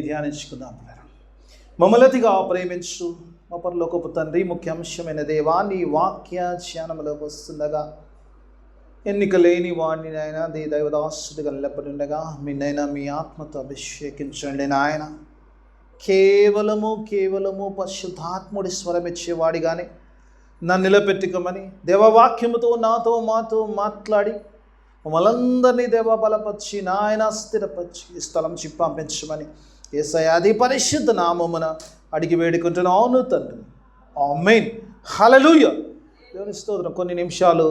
ధ్యానించుకుందాం. మమ్మలతిగా ప్రేమించు మా పరలోకపు తండ్రి, ముఖ్య అంశమైన దేవా, నీ వాక్య ధ్యానములోకి వస్తుండగా ఎన్నిక లేని వాడిని నాయన నీ దైవదాసుడిగా నిలబడిఉండగా మీనైనా మీ ఆత్మతో అభిషేకించండి నాయన. కేవలము పరిశుద్ధాత్ముడి స్వరం ఇచ్చేవాడిగానే నన్ను నిలబెట్టుకోమని దేవవాక్యముతో నాతో మాతో మాట్లాడి మమ్మల్ందరినీ దేవ బలపరిచి నాయన స్థిరపరిచి ఈ స్థలం పంపించమని యేసయ్య అతి పరిశుద్ధ నామమున అడిగి వేడుకుంటున్నాను తండ్రి. ఆమేన్. హల్లెలూయా. దేవుని స్తోత్రం. కొన్ని నిమిషాలు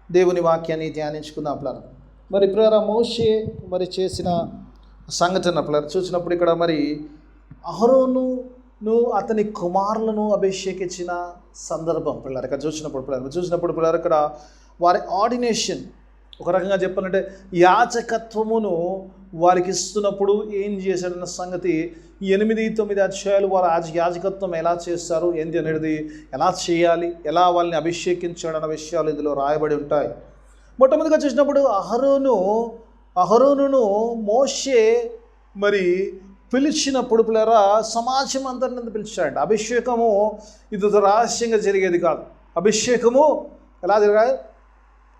దేవుని వాక్యాన్ని ధ్యానించుకుందాం. మరి ఇప్పుడు మోషే చేసిన సంఘటన చూసినప్పుడు ఇక్కడ మరి అహరోనును అతని కుమారులను అభిషేకించిన సందర్భం ఇక్కడ చూసినప్పుడు ఇక్కడ వారి ఆర్డినేషన్, ఒక రకంగా చెప్పాలంటే యాజకత్వమును వారికి ఇస్తున్నప్పుడు ఏం చేశాడన్న సంగతి 8-9 అధ్యాయాలు వారు యాజకత్వం ఎలా చేస్తారు ఏంటి అనేది, ఎలా చేయాలి, ఎలా వాళ్ళని అభిషేకించాడన్న విషయాలు ఇందులో రాయబడి ఉంటాయి. మొట్టమొదటిగా చూసినప్పుడు అహరోనును మోషే మరి పిలిచినప్పుడు సమాజం అందరిని పిలిచాడు. అభిషేకము ఇది రహస్యంగా జరిగేది కాదు. అభిషేకము ఎలా జరగాలి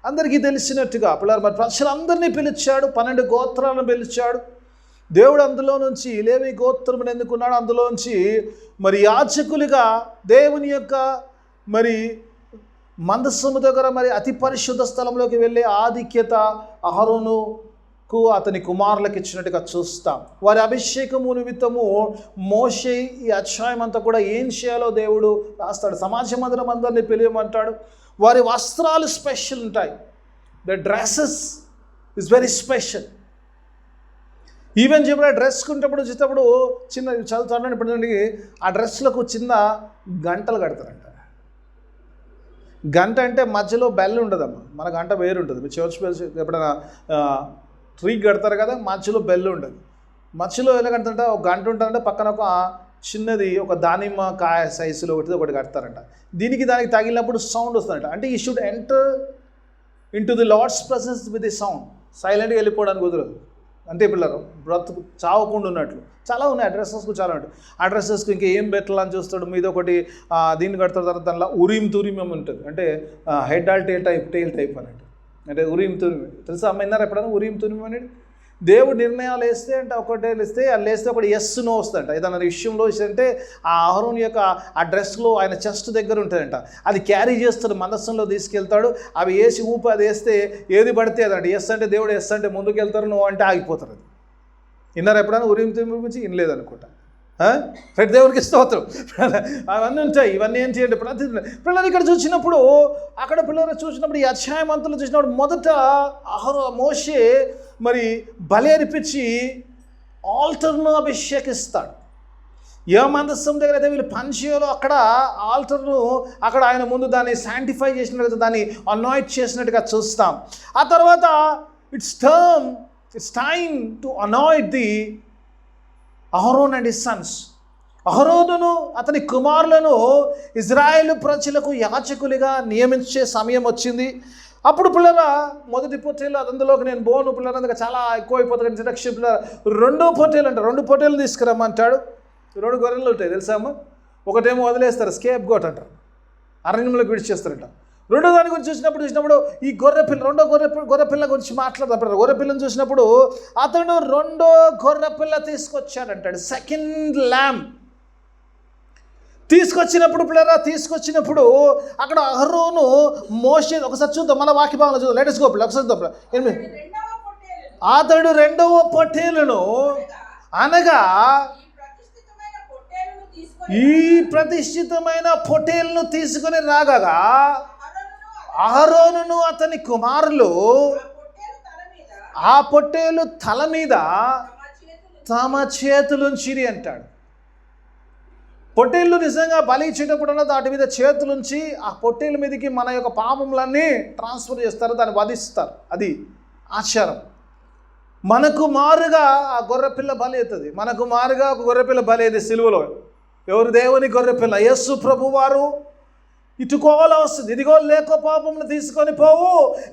అందరికీ తెలిసినట్టుగా మరి ప్రజలందరినీ పిలిచాడు. 12 గోత్రాలను పిలిచాడు దేవుడు. అందులో నుంచి లేవి గోత్రమును ఎన్నుకున్నాడు. అందులో నుంచి మరి యాజకులుగా దేవుని యొక్క మరి మందస్సము దగ్గర మరి అతి పరిశుద్ధ స్థలంలోకి వెళ్ళే ఆధిక్యత అహరోనుకు అతని కుమారులకు ఇచ్చినట్టుగా చూస్తాం. వారి అభిషేకము నిమిత్తము మోషే ఈ అధ్యాయం అంతా కూడా ఏం చేయాలో దేవుడు రాస్తాడు. సమాజ మందిరం అందరినీ పిలియమంటాడు. వారి వస్త్రాలు స్పెషల్ ఉంటాయి. The dresses is very special. Even చెప్పిన డ్రెస్ కుంటప్పుడు చూసేటప్పుడు చిన్న చదువుతాను ఇప్పుడు ఆ డ్రెస్లకు చిన్న గంటలు కడతారంట. గంట అంటే మధ్యలో బెల్ ఉండదమ్మా. మన గంట వేరు ఉంటుంది. మీరు చర్చ్ బెల్ ఎప్పుడైనా ట్రీకి కడతారు కదా, మధ్యలో బెల్ ఉండదు. మధ్యలో ఎలా కడతారంట, ఒక గంట ఉంటుందంటే పక్కన ఒక చిన్నది ఒక దానిమ్మ కాయ సైజులో ఒకటి కడతారంట. దానికి తగిలినప్పుడు సౌండ్ వస్తుందంట. అంటే ఈ should enter into the lord's presence with the sound. సైలెంట్గా వెళ్ళిపోవడానికి కుదరదు. అంటే పిల్లలు బ్రతుకు చావకుండా ఉన్నట్లు చాలా ఉన్నాయి. డ్రెస్సెస్కు చాలా ఉంటాయి. ఆ డ్రెస్సెస్కి ఇంకా ఏం పెట్టాలని చూస్తాడు. మీద ఒకటి దీన్ని కడతారు. తర్వాత దానిలో ఉరీం తురీం ఏమి ఉంటుంది. అంటే హెడ్ ఆల్ టేల్ టైప్ అన్నట్టు. అంటే ఉరీం తురీం తెలుసా అమ్మ, విన్నారా ఎప్పుడైనా ఉరీం తురీం అనేది? దేవుడు నిర్ణయాలు వేస్తే అంటే ఒకటే వేస్తే అది వేస్తే ఒకటి ఎస్ నో వస్తుందంట. ఏదైనా విషయంలో అంటే ఆ అహరోను యొక్క ఆ డ్రెస్లో ఆయన చెస్ట్ దగ్గర ఉంటుందంట. అది క్యారీ చేస్తాడు, మందస్సంలో తీసుకెళ్తాడు. అవి వేసి ఊపి అది వేస్తే ఏది పడితే అదంటే ఎస్ అంటే దేవుడు ఎస్ అంటే ముందుకు వెళ్తారు, నువ్వు అంటే ఆగిపోతారు. అది విన్నారా ఎప్పుడైనా ఉరీం తురీం గురించి? వినలేదనుకుంటా. ప్రతి దేవుడికి స్తోత్రం. అవన్నీ ఉంటాయి. ఇవన్నీ ఏం చేయండి ప్రతి పిల్లలు ఇక్కడ చూసినప్పుడు అక్కడ పిల్లలు చూసినప్పుడు ఈ అధ్యాయం అంతలో చూసినప్పుడు మొదట మోషే మరి బలి అర్పించి ఆల్టర్ను అభిషేకిస్తాడు. ఏ మందస్సం దగ్గర అయితే వీళ్ళు పనిచేయాలో అక్కడ ఆల్టర్ను అక్కడ ఆయన ముందు దాన్ని శాంటిఫై చేసినట్టుగా దాన్ని అనాయింట్ చేసినట్టుగా చూస్తాం. ఆ తర్వాత it's time to anoint the Aaron and his sons. అహరోనును అతని కుమారులను ఇజ్రాయేలు ప్రజలకు యాజకులుగా నియమించే సమయం వచ్చింది. అప్పుడు పిల్లల మొదటి పొట్టేలు అందులోకి నేను బోను పిల్లలందుకు చాలా ఎక్కువ అయిపోతుంది. ఇంట్రడక్షన్ పిల్లల 2వ పొట్టేలు అంట. 2 పొట్టేలు తీసుకురమ్మంటాడు. 2 గొర్రెలు ఉంటాయి తెలుసామా. ఒకటేమో వదిలేస్తారు, స్కేప్ గోట్ అంటారు, అరణ్యంలోకి విడిచేస్తారంట. 2వ దాని గురించి చూసినప్పుడు ఈ గొర్రెపిల్ల 2వ గొర్రెపిల్ల గురించి మాట్లాడతాడు. గొర్రెపిల్లని చూసినప్పుడు అతను 2వ గొర్రెపిల్ల తీసుకొచ్చాడంటాడు. సెకండ్ ల్యామ్ తీసుకొచ్చినప్పుడు అక్కడ అహరోను మోషే ఒకసారి చూద్దాం, మన వాక్య భావన చూద్దాం. లేటెస్ట్ గోపిల్ ఒకసారి చూద్దాం. అతడు 2వ పొట్టేలును అనగా ఈ ప్రతిష్ఠితమైన పొట్టేలును తీసుకుని రాగా అహరోనును అతని కుమారులు ఆ పొట్టేలు తల మీద తమ చేతులుంచిరి అంటాడు. పొట్టేళ్ళు నిజంగా బలి ఇచ్చేటప్పుడు వాటి మీద చేతులుంచి ఆ పొట్టేళ్ళ మీదకి మన యొక్క పాపములన్నీ ట్రాన్స్ఫర్ చేస్తారు, దాన్ని వధిస్తారు. అది ఆచారం. మనకు మారుగా ఆ గొర్రెపిల్ల బలి అవుతుంది. మనకు మారుగా ఒక గొర్రెపిల్ల బలి అయింది సిలువలో. ఎవరు? దేవుని గొర్రెపిల్ల యేసు ప్రభువారు ఇటుకోవాల వస్తుంది. ఇదిగో లేక పాపమును తీసుకొని పోవు,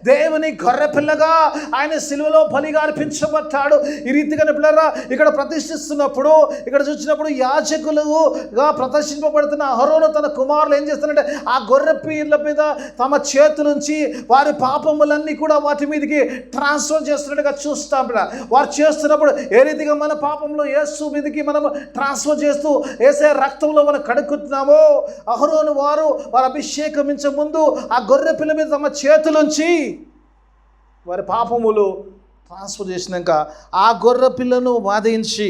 దేవుని గొర్రెపిల్లగా ఆయన సిలువలో బలిగా అర్పించబడ్డాడు. ఈ రీతిగా పిల్లరా ఇక్కడ ప్రతిష్ఠిస్తున్నప్పుడు, ఇక్కడ చూసినప్పుడు యాజకులుగా ప్రదర్శింపబడుతున్న అహరోను తన కుమారులు ఏం చేస్తారంటే ఆ గొర్రె పీర్ల మీద తమ చేతులుంచి వారి పాపములన్నీ కూడా వాటి మీదకి ట్రాన్స్ఫర్ చేస్తున్నట్టుగా చూస్తాం. వారు చేస్తున్నప్పుడు ఏ రీతిగా మన పాపంలో యేసు మీదకి మనం ట్రాన్స్ఫర్ చేస్తూ యేసే రక్తంలో మనం కడుక్కుంటున్నామో, అహరోను వారు అభిషేకమించే ముందు ఆ గొర్రె పిల్ల మీద తమ చేతులుంచి వారి పాపములు ట్రాన్స్ఫర్ చేసినాక ఆ గొర్రె పిల్లను వాదించి,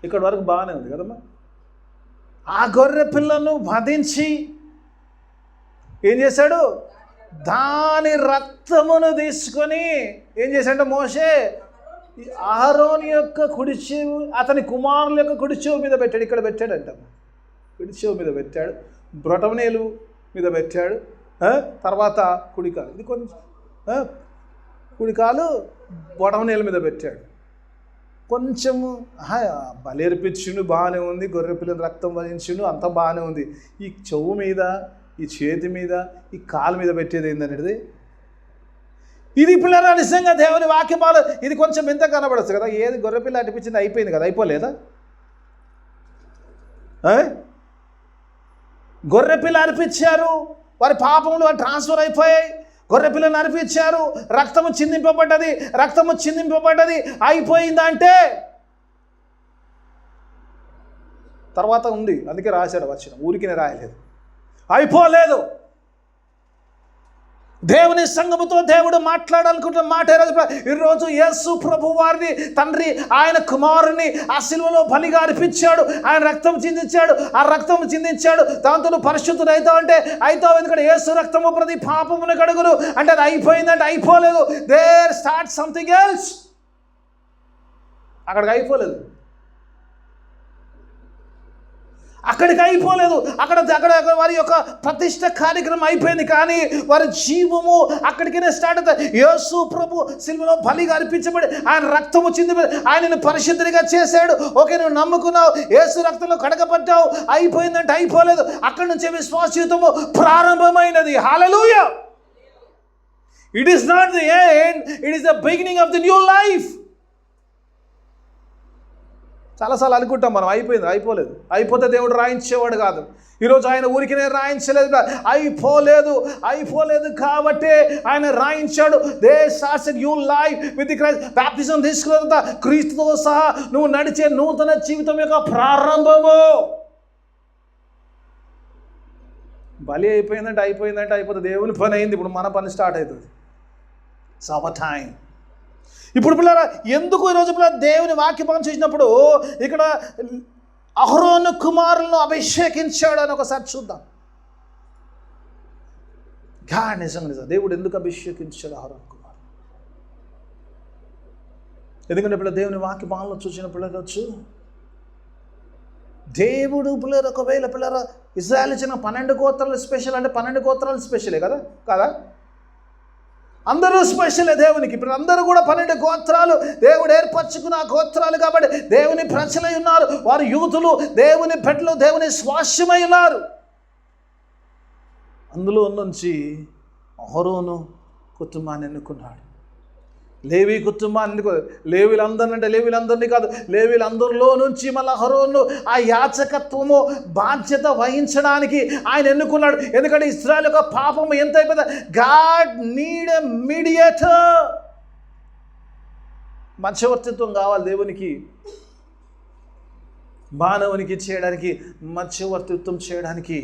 ఇక్కడ వరకు బాగానే ఉంది కదమ్మా, ఆ గొర్రె పిల్లను వధించి ఏం చేశాడు, దాని రక్తమును తీసుకొని ఏం చేశాడంటే మోషే అహరోను యొక్క కుడి చెవు అతని కుమారుల యొక్క కుడి చెవు మీద పెట్టాడు. ఇక్కడ పెట్టాడంట, కుడి చెవు మీద పెట్టాడు, బ్రొటమనేలు మీద పెట్టాడు, తర్వాత కుడికాలు, ఇది కొంచెం కుడికాలు బొటమనేల మీద పెట్టాడు. కొంచెము బలేర్పించిండు, బాగానే ఉంది, గొర్రె పిల్లని రక్తం వహించిండు, అంత బాగానే ఉంది. ఈ చెవు మీద, ఈ చేతి మీద, ఈ కాలు మీద పెట్టేది ఏందనేది ఇది పిల్లరా నిజంగా దేవుని వాక్యమాలు ఇది కొంచెం ఎంత కనబడచ్చు కదా. ఏది గొర్రెపిల్ల అనిపించింది అయిపోయింది కదా, అయిపోలేదా? గొర్రెపిల్ల అర్పించారు, వారి పాపములు ట్రాన్స్ఫర్ అయిపోయాయి. గొర్రెపిల్లని అర్పించారు, రక్తము చిందింపబడ్డది అయిపోయిందంటే తర్వాత ఉంది. అందుకే రాశాడు వచ్చిన, ఊరికినే రాయలేదు, అయిపోలేదు. దేవుని సంఘముతో దేవుడు మాట్లాడాలనుకుంటున్న మాట ఈరోజు యేసు ప్రభు వారిని తండ్రి ఆయన కుమారుని ఆ సిలువలో బలిగా అర్పించాడు, ఆయన రక్తం చిందించాడు, ఆ రక్తం చిందించాడు, దాంతో నువ్వు పరిశుద్ధుడు అవుతావు అంటే అవుతావు. ఎందుకంటే యేసు రక్తము ప్రతి పాపమును కడుగును అంటే అది అయిపోయిందంటే అయిపోలేదు. దేర్ స్టార్ట్ సంథింగ్ ఎల్స్, అక్కడికి అయిపోలేదు, అక్కడికి అయిపోలేదు. అక్కడ వారి యొక్క ప్రతిష్ట కార్యక్రమం అయిపోయింది, కానీ వారి జీవము అక్కడికనే స్టార్ట్ అవుతుంది. యేసు ప్రభు సిలువలో బలిగా అర్పించబడి ఆయన రక్తము చిందిబడి ఆయనను పరిశుద్ధుడిగా చేశాడు. ఓకే, నువ్వు నమ్ముకున్నావు, యేసు రక్తంలో కడగబడ్డావు, అయిపోయిందంటే అయిపోలేదు. అక్కడి నుంచే విశ్వాస జీవితము ప్రారంభమైనది. Hallelujah! It is not the end, it is the beginning of the new life. చాలాసార్లు అనుకుంటాం మనం అయిపోలేదు. అయిపోతే దేవుడు రాయించేవాడు కాదు. ఈరోజు ఆయన ఊరికినే రాయించలేదు, అయిపోలేదు కాబట్టి ఆయన రాయించాడు. They started new life with Christ. Baptism తీసుకున్న తర్వాత క్రీస్తుతో సహా నువ్వు నడిచే నూతన జీవితం యొక్క ప్రారంభము. బలి అయిపోయిందంటే అయిపోతే దేవుని పని అయింది. ఇప్పుడు మన పని స్టార్ట్ అవుతుంది. సమ టైం. ఇప్పుడు పిల్లరా ఎందుకు ఈరోజు పిల్లలు దేవుని వాక్యం చూసినప్పుడు ఇక్కడ అహరోను కుమారులను అభిషేకించాడు అని ఒకసారి చూద్దాం. నిజంగా దేవుడు ఎందుకు అభిషేకించాడు అహరోను కుమారులు? ఎందుకంటే పిల్లలు దేవుని వాక్యమాలలో చూసిన పిల్లలు దేవుడు పిల్లలు ఒకవేళ పిల్లరా ఇశ్రాయేలు ఇచ్చిన 12 గోత్రాలు స్పెషల్ అంటే 12 గోత్రాలు స్పెషలే కదా. అందరూ స్పెషలే దేవునికి. ఇప్పుడు అందరూ కూడా 12 గోత్రాలు దేవుడు ఏర్పరచుకున్న గోత్రాలు కాబట్టి దేవుని ప్రజలై ఉన్నారు. వారు యూతులు, దేవుని బిడ్డలు, దేవుని స్వాస్యమై ఉన్నారు. అందులో నుంచి అహరోను కుటుంబాన్ని ఎన్నుకున్నాడు. లేవి కుటుంబాన్ని, లేవీలందరినీ కాదు, లేవీలందరిలో నుంచి మళ్ళీ అహరోను ఆ యాజకత్వము బాధ్యత వహించడానికి ఆయన ఎన్నుకున్నాడు. ఎందుకంటే ఇశ్రాయేలు యొక్క పాపం ఎంత అయిపోయింది. God need a mediator. మధ్యవర్తిత్వం కావాలి దేవునికి, మానవునికి చేయడానికి, మధ్యవర్తిత్వం చేయడానికి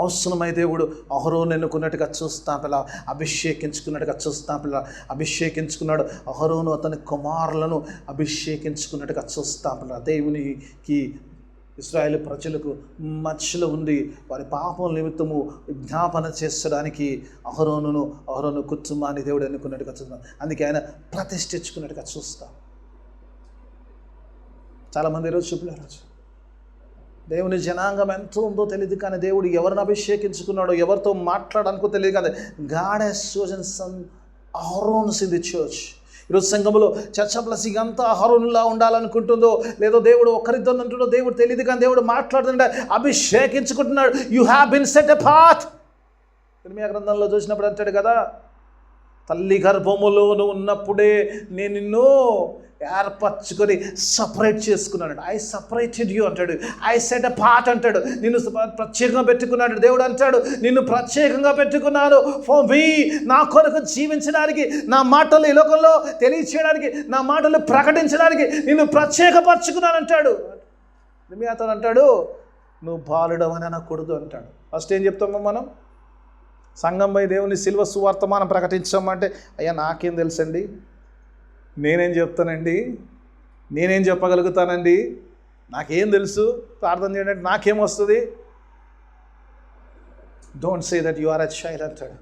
అవసరమై దేవుడు అహరోను ఎన్నుకున్నట్టుగా చూస్తాం పిల్ల, అభిషేకించుకున్నట్టుగా చూస్తాం పిల్ల. అభిషేకించుకున్నాడు అహరోను అతని కుమారులను అభిషేకించుకున్నట్టుగా చూస్తాం పిల్ల. దేవునికి ఇశ్రాయేలు ప్రజలకు మధ్యలో ఉండి వారి పాపం నిమిత్తము విజ్ఞాపన చేసడానికి అహరోను కుటుంబాన్ని దేవుడు ఎన్నుకున్నట్టుగా చూస్తాం. అందుకే ఆయన ప్రతిష్ఠించుకున్నట్టుగా చూస్తాం. చాలామంది ఈరోజు చూపులేరు, దేవుని జనాంగం ఎంత ఉందో తెలియదు, కానీ దేవుడు ఎవరిని అభిషేకించుకున్నాడో, ఎవరితో మాట్లాడాలనుకో తెలియదు. కానీ God has chosen some Aarons in the church. ఈరోజు సంఘంలో చర్చ ప్లస్ అంతా అహరోనులా ఉండాలనుకుంటుందో లేదో దేవుడు ఒక్కరితో అంటుండో దేవుడు తెలియదు, కానీ దేవుడు మాట్లాడుతుంటే అభిషేకించుకుంటున్నాడు. You have been set apart. ఇర్మీయా గ్రంథంలో చూసినప్పుడు అంటాడు కదా, తల్లి గర్భములోను ఉన్నప్పుడే నేను నిన్ను ఏర్పరచుకొని సపరేట్ చేసుకున్నాడు. ఐ సపరేటెడ్ యూ అంటాడు. ఐ సెట్ అపార్ట్ అంటాడు. నిన్ను ప్రత్యేకంగా పెట్టుకున్నాడు. దేవుడు అంటాడు, నిన్ను ప్రత్యేకంగా పెట్టుకున్నాను ఫర్ మీ, నా కొరకు జీవించడానికి, నా మాటలు ఈ లోకంలో తెలియచేయడానికి, నా మాటలు ప్రకటించడానికి నిన్ను ప్రత్యేకపరచుకున్నాను అంటాడు. ఇర్మీయాతో అంటాడు, నువ్వు బాలుడవని అనకూడదు అంటాడు. ఫస్ట్ ఏం చెప్తామో మనం? సంఘంపై దేవుని శిల్వ సువార్తమానం ప్రకటించామంటే, అయ్యా నాకేం తెలుసండి, నేనేం చెప్తానండి, నేనేం చెప్పగలుగుతానండి, నాకేం తెలుసు, ప్రార్థన చేయడానికి నాకేం వస్తుంది? Don't say that you are a child అంటాడు.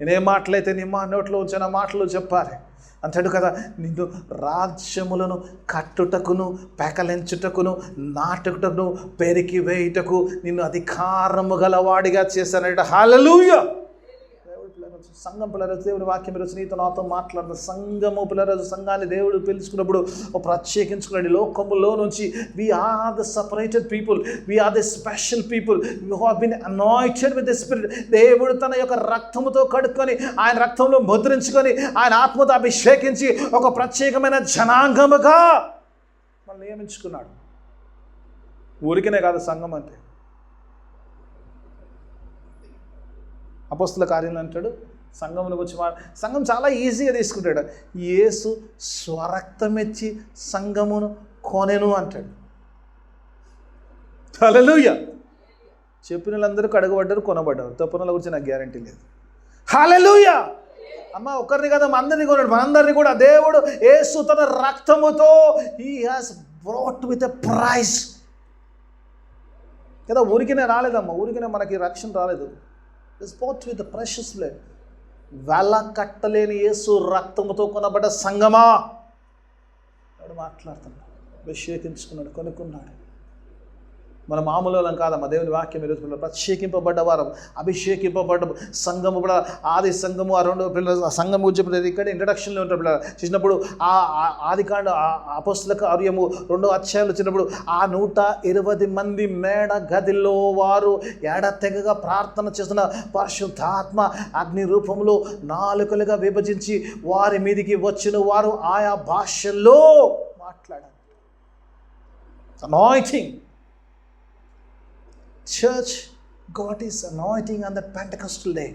నేనేం మాటలైతే నీ నోట్లో ఉంచిన మాటలు చెప్పాలి అంటాడు కదా. నిన్ను రాజ్యములను కట్టుటకును పెకలించుటకును నాటుటకును పెరికి వేయుటకు నిన్ను అధికారము గలవాడిగా చేశానంట. హల్లెలూయా. సంఘం పిల్లరాజు దేవుడి వాక్యం ఈరోజు నీతో నాతో మాట్లాడుతున్న సంఘము పిల్లరాజు సంఘాన్ని దేవుడు పిలుచుకున్నప్పుడు ప్రత్యేకించుకున్నాడు. లోకములో నుంచి we are the separated people, we are the special people, you have been anointed with the spirit. దేవుడు తన యొక్క రక్తముతో కడుక్కొని, ఆయన రక్తంలో ముద్రించుకొని, ఆయన ఆత్మతో అభిషేకించి ఒక ప్రత్యేకమైన జనాంగముగా మనల్ని నియమించుకున్నాడు. ఊరికనే కాదు సంఘం అంటే. అపోస్తల కార్యంలో అంటాడు, సంఘమును గురించి సంఘం చాలా ఈజీగా తీసుకుంటాడు. యేసు స్వరక్తమెచ్చి సంఘమును కొనెను అంటాడు. హల్లెలూయా. చెప్పిన వాళ్ళందరూ కడగబడ్డారు, కొనబడ్డారు. తప్పున వాళ్ళ గురించి నాకు గ్యారంటీ లేదు. హల్లెలూయా. అమ్మ ఒకరిని కదా అందరినీ కొన్నాడు, మనందరినీ కూడా దేవుడు యేసు తన రక్తముతో he has brought with a price కదా. ఊరికినే రాలేదమ్మా, ఊరికినే మనకి రక్షణ రాలేదు. It's bought with the precious blood. వెల కట్టలేని యేసు రక్తముతో కొనబడ్డ సంగమా వాడు మాట్లాడుతున్నాడు. అభిషేకించుకున్నాడు, కొనుక్కున్నాడు. మన మామూలు వాళ్ళం కాదమ్మా. దేవుని వాక్యం ఈరోజు ప్రత్యేకింపబడ్డ వారం, అభిషేకింపబడ్డ సంఘము కూడా. ఆది సంఘము ఆ రెండు పిల్లలు ఆ సంఘం గురించి చెప్పలేదు ఇక్కడ ఇంట్రడక్షన్లో ఉంటారు పిల్లలు చూసినప్పుడు. ఆ ఆదికాండ అపోస్తల కార్యము 2వ అధ్యాయంలో వచ్చినప్పుడు ఆ 120 మంది మేడ గదిలో వారు ఎడతెగగా ప్రార్థన చేస్తున్న పరిశుద్ధాత్మ అగ్ని రూపంలో నాలుకలుగా విభజించి వారి మీదికి వచ్చిన వారు ఆయా భాషల్లో మాట్లాడారు. Anointing. Church, God is anointing on that Pentecostal day.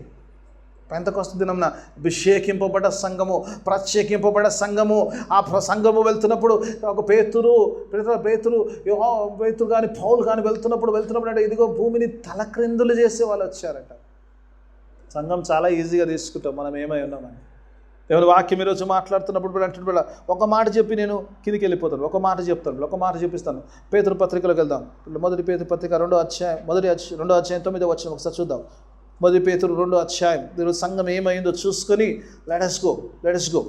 పెంతెకొస్తు దినంన అభిషేకింపబడ్డ సంఘము, ప్రత్యేకింపబడ్డ సంఘము. ఆ సంఘము వెళ్తున్నప్పుడు ఒక పేతురు కానీ పౌలు కానీ వెళ్తున్నప్పుడు అంటే ఇదిగో భూమిని తలక్రిందులు చేసే వాళ్ళు వచ్చారట. సంఘం చాలా ఈజీగా తీసుకుంటాం మనం ఏమై ఉన్నామని. దేవుని వాక్యం ఈరోజు మాట్లాడుతున్నప్పుడు అంటున్నా ఒక మాట చెప్పి నేను కిందికి వెళ్ళిపోతాను, ఒక మాట చెప్తాను, ఒక మాట చెప్పిస్తాను. పేతురు పత్రికలోకి వెళ్దాం. మొదటి పేతురు పత్రిక 2వ అధ్యాయం 9వ వచనం ఒకసారి చూద్దాం. మొదటి పేతురు 2వ అధ్యాయం. ఈరోజు సంఘం ఏమైందో చూసుకొని లెట్స్ గో.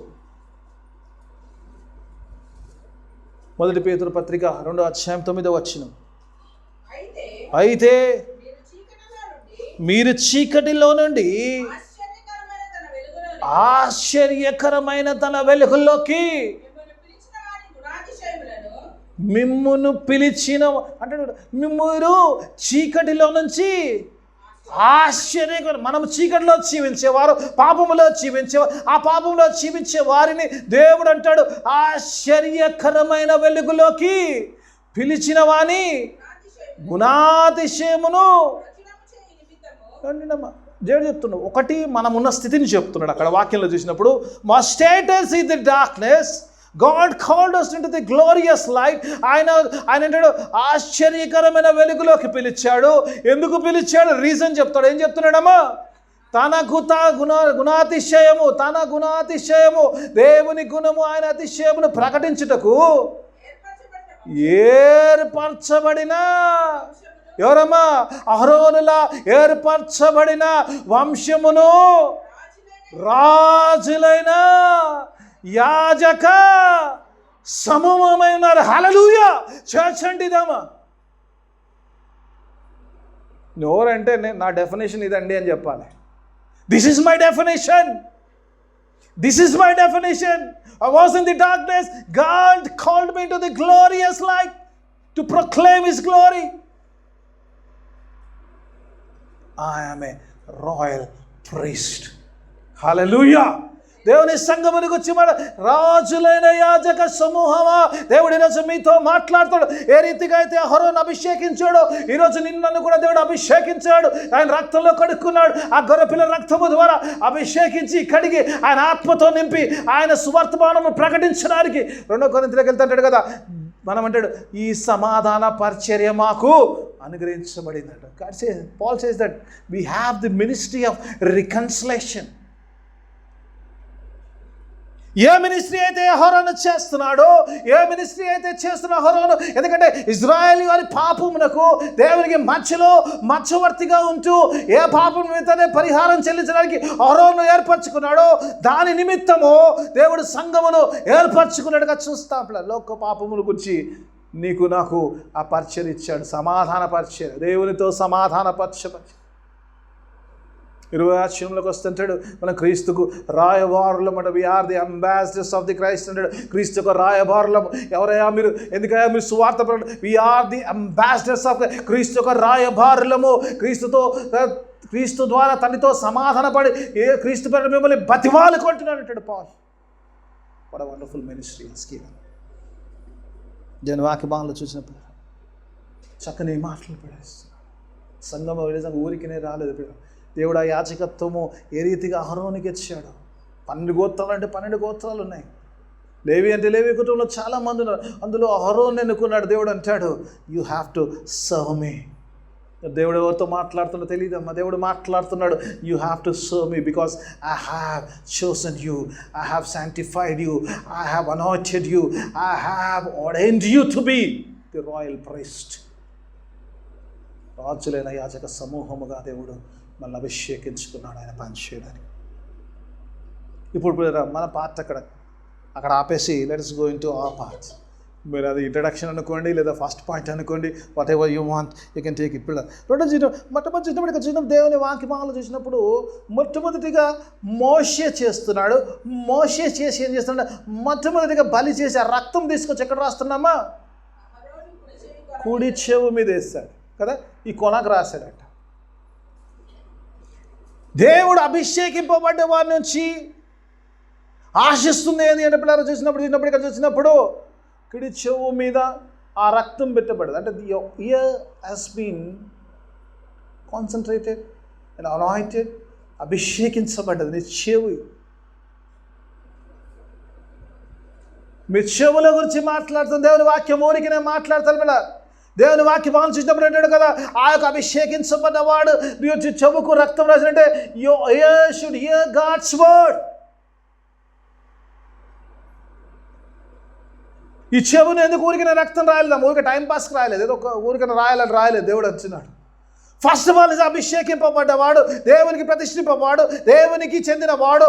మొదటి పేతురు పత్రిక 2వ అధ్యాయం 9వ వచనం. అయితే మీరు చీకటిలో నుండి ఆశ్చర్యకరమైన తన వెలుగులోకి మిమ్మును పిలిచిన అంటే మీరు చీకటిలో నుంచి ఆశ్చర్యకరం. మనం చీకటిలో జీవించేవారు, పాపములో జీవించేవారు, ఆ పాపంలో జీవించే వారిని దేవుడు అంటాడు ఆశ్చర్యకరమైన వెలుగులోకి పిలిచిన వాని గుణాతిశయమును. దేవుడు చెప్తున్నాడు, ఒకటి మనమున్న స్థితిని చెప్తున్నాడు అక్కడ వాక్యంలో చూసినప్పుడు. మా status is the darkness, God called us into the glorious light. ఆయన అంటాడు ఆశ్చర్యకరమైన వెలుగులోకి పిలిచాడు. ఎందుకు పిలిచాడు? రీజన్ చెప్తాడు. ఏం చెప్తున్నాడమ్మా? తన గుణాతిశయము దేవుని గుణము ఆయన అతిశయమును ప్రకటించుటకు ఏర్పరచబడిన ఎవరమ్మా? అహరోనులా ఏర్పరచబడిన వంశమును, రాజులైన యాజక సమూహమై ఉన్నారు. హల్లెలూయా. చర్చ్ అంటే ఇదమ్మా. ఎవరంటే నా డెఫినేషన్ ఇదండి అని చెప్పాలి. This is my definition. This is my definition. I was in the darkness. God called me to the glorious light to proclaim His glory. I am a royal priest. Hallelujah. దేవుని సంఘమునికి వచ్చి మన రాజులైన యాజక సమూహమా, దేవుడు ఈరోజు మీతో మాట్లాడుతాడు. ఏ రీతిగా అయితే అహరోను అభిషేకించాడో ఈరోజు నిన్ను కూడా దేవుడు అభిషేకించాడు. ఆయన రక్తంలో కడుక్కున్నాడు. ఆ గొర్రెపిల్ల రక్తము ద్వారా అభిషేకించి కడిగి ఆయన ఆత్మతో నింపి ఆయన సువర్తమానము ప్రకటించడానికి 2 కొరింథీయులకు వెళ్తాడు కదా, మనం అంటాడు ఈ సమాధాన పరిచర్య మాకు అనుగ్రహించబడిందట. Paul says that we have the ministry of reconciliation. A ministry అయితే అహరోను చేస్తున్నాడో, ఏ మినిస్ట్రీ అయితే చేస్తున్న అహరోను, ఎందుకంటే ఇజ్రాయేల్ వారి పాపమునకు దేవునికి మధ్యవర్తిగా ఉంటూ ఏ పాపం నిమిత్తమే పరిహారం చెల్లించడానికి అహరోను ఏర్పరచుకున్నాడో దాని నిమిత్తము దేవుడు సంఘమును ఏర్పరచుకున్నట్టుగా చూస్తాం. లోక పాపముల గురించి నీకు నాకు ఆ పరిచయం ఇచ్చాడు, సమాధాన పరిచయం, దేవునితో సమాధాన పరిచయం. 20 వస్తుంటాడు, మనం క్రీస్తుకు రాయబారులం అంటే we are the ambassadors of the Christ అంటాడు. క్రీస్తుకు రాయబారులం. ఎవరయ్యా మీరు, ఎందుకయ్యా మీరు సువార్త వీఆర్ ది అంబాసిడర్స్ ఆఫ్ క్రీస్తుకు రాయబారులము. క్రీస్తు ద్వారా తండ్రితో సమాధానపడి క్రీస్తు పేరు మిమ్మల్ని బతిమాలు కొంటున్నాడు అంటాడు Paul. What a wonderful ministry has given. నేను వాక్యభాగంలో చూసినప్పుడు చక్కని మాటలు పడేస్తున్నాను. సంఘం ఊరికినే రాలేదు. దేవుడు ఆ యాజకత్వము ఏ రీతిగా అహరోనుకి ఇచ్చాడు. 12 గోత్రాలు అంటే 12 గోత్రాలు ఉన్నాయి. లేవి అంటే లేవి కుటుంబంలో చాలామంది ఉన్నారు. అందులో అహరోను ఎన్నుకున్నాడు. దేవుడు అంటాడు you have to serve me. దేవుడు ఎవరితో మాట్లాడుతున్నా తెలియదమ్మా. దేవుడు మాట్లాడుతున్నాడు you have to serve me because I have chosen you, I have sanctified you, I have anointed you, I have ordained you to be the royal priest. రాజులైన యాజక సమూహముగా దేవుడు మళ్ళీ అభిషేకించుకున్నాడు ఆయన పని చేయడానికి. ఇప్పుడు మన పార్ట్ అక్కడ ఆపేసి లెట్స్ గో ఇన్ టు ఆ పార్ట్. మీరు అది ఇంట్రడక్షన్ అనుకోండి లేదా ఫస్ట్ పాయింట్ అనుకోండి, what ever you want you can take it. మొట్టమొదటి చూసినప్పుడు దేవుని వాక్యభాగంలో చూసినప్పుడు మొట్టమొదటిగా మోషే చేస్తున్నాడు. మోషే చేసి ఏం చేస్తున్నాడు, మొట్టమొదటిగా బలి చేసి ఆ రక్తం తీసుకొచ్చి ఎక్కడ రాస్తున్నామా, కుడి చెవు మీద వేస్తాడు కదా, ఈ కొనకు రాశాడట. దేవుడు అభిషేకింపబడ్డ వారి నుంచి ఆశిస్తుంది ఏంటి అంటే పిల్లలు చూసినప్పుడు కుడి చెవు మీద ఆ రక్తం పెట్టబడ్డది. అంటే the ear has been consecrated and anointed, అభిషేకించబడ్డది. నీ చెవు, మీ చెవుల గురించి మాట్లాడుతుంది దేవుని వాక్యం. ఊరికి నేను మాట్లాడతాను పిల్ల. దేవుని వాక్యం చూసినప్పుడు అంటాడు కదా, ఆ యొక్క అభిషేకించబడ్డవాడు నీ వచ్చి చెవుకు రక్తం రాసినట్టే your ear should hear God's word. ఈ చెవును ఎందుకు ఊరికైనా రక్తం రాయలేదు, ఊరికే టైంపాస్కి రాయలేదు, ఏదో ఒక ఊరికైనా రాయలేదు. దేవుడు వచ్చినాడు. ఫస్ట్ ఆఫ్ ఆల్ అభిషేకింపబడ్డవాడు, దేవునికి ప్రతిష్ఠింపవాడు, దేవునికి చెందినవాడు,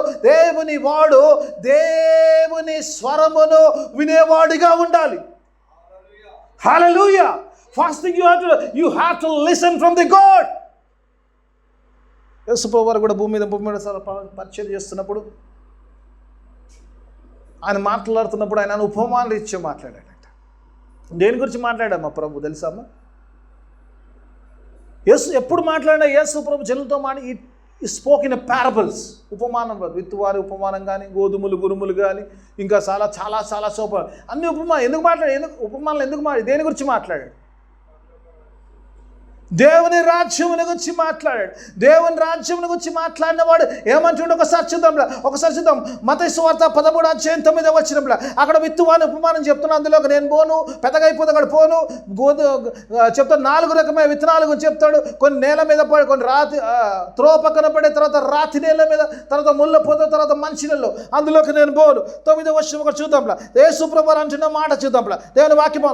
దేవుని స్వరమును వినేవాడిగా ఉండాలి. హల్లెలూయా. First thing you have to listen from the God. యేసుప్రభువు వారు కూడా భూమి మీద పరిచయం చేస్తున్నప్పుడు ఆయన మాట్లాడుతున్నప్పుడు ఆయన ఉపమానాలు ఇచ్చి మాట్లాడాడట. దేని గురించి మాట్లాడామా ప్రభు తెలుసామా? ఎప్పుడు మాట్లాడినా యేసు ప్రభు జనులతో ఈ స్పోక్ ఇన్ పారబుల్స్. ఉపమానం, విత్తువారి ఉపమానం కానీ, గోధుమలు గురుములు కానీ, ఇంకా చాలా సోప అన్ని ఉపమానాలు ఎందుకు దేని గురించి మాట్లాడాడు? దేవుని రాజ్యముని గురించి మాట్లాడాడు. దేవుని రాజ్యముని గురించి మాట్లాడిన వాడు ఏమంటుండే ఒకసారి చూద్దాం. మత్తయి సువార్త 13:9 అక్కడ విత్తువాని ఉపమానం చెప్తున్నా. అందులోకి నేను పోను, పెద్దగా అయిపోతే అక్కడ పోను, చెప్తాడు 4 రకమైన విత్తనాలు గురించి చెప్తాడు. కొన్ని నేల మీద పడి, కొన్ని త్రో పక్కన పడే, తర్వాత రాతి నేల మీద, తర్వాత ముళ్ళ పోతే, తర్వాత మంచి నెలలో, అందులోకి నేను పోను. 9వ వచనం ఒకటి చూద్దాం. యేసు ప్రభువు అంటున్న మాట చూద్దాం. దేవుని వాక్యం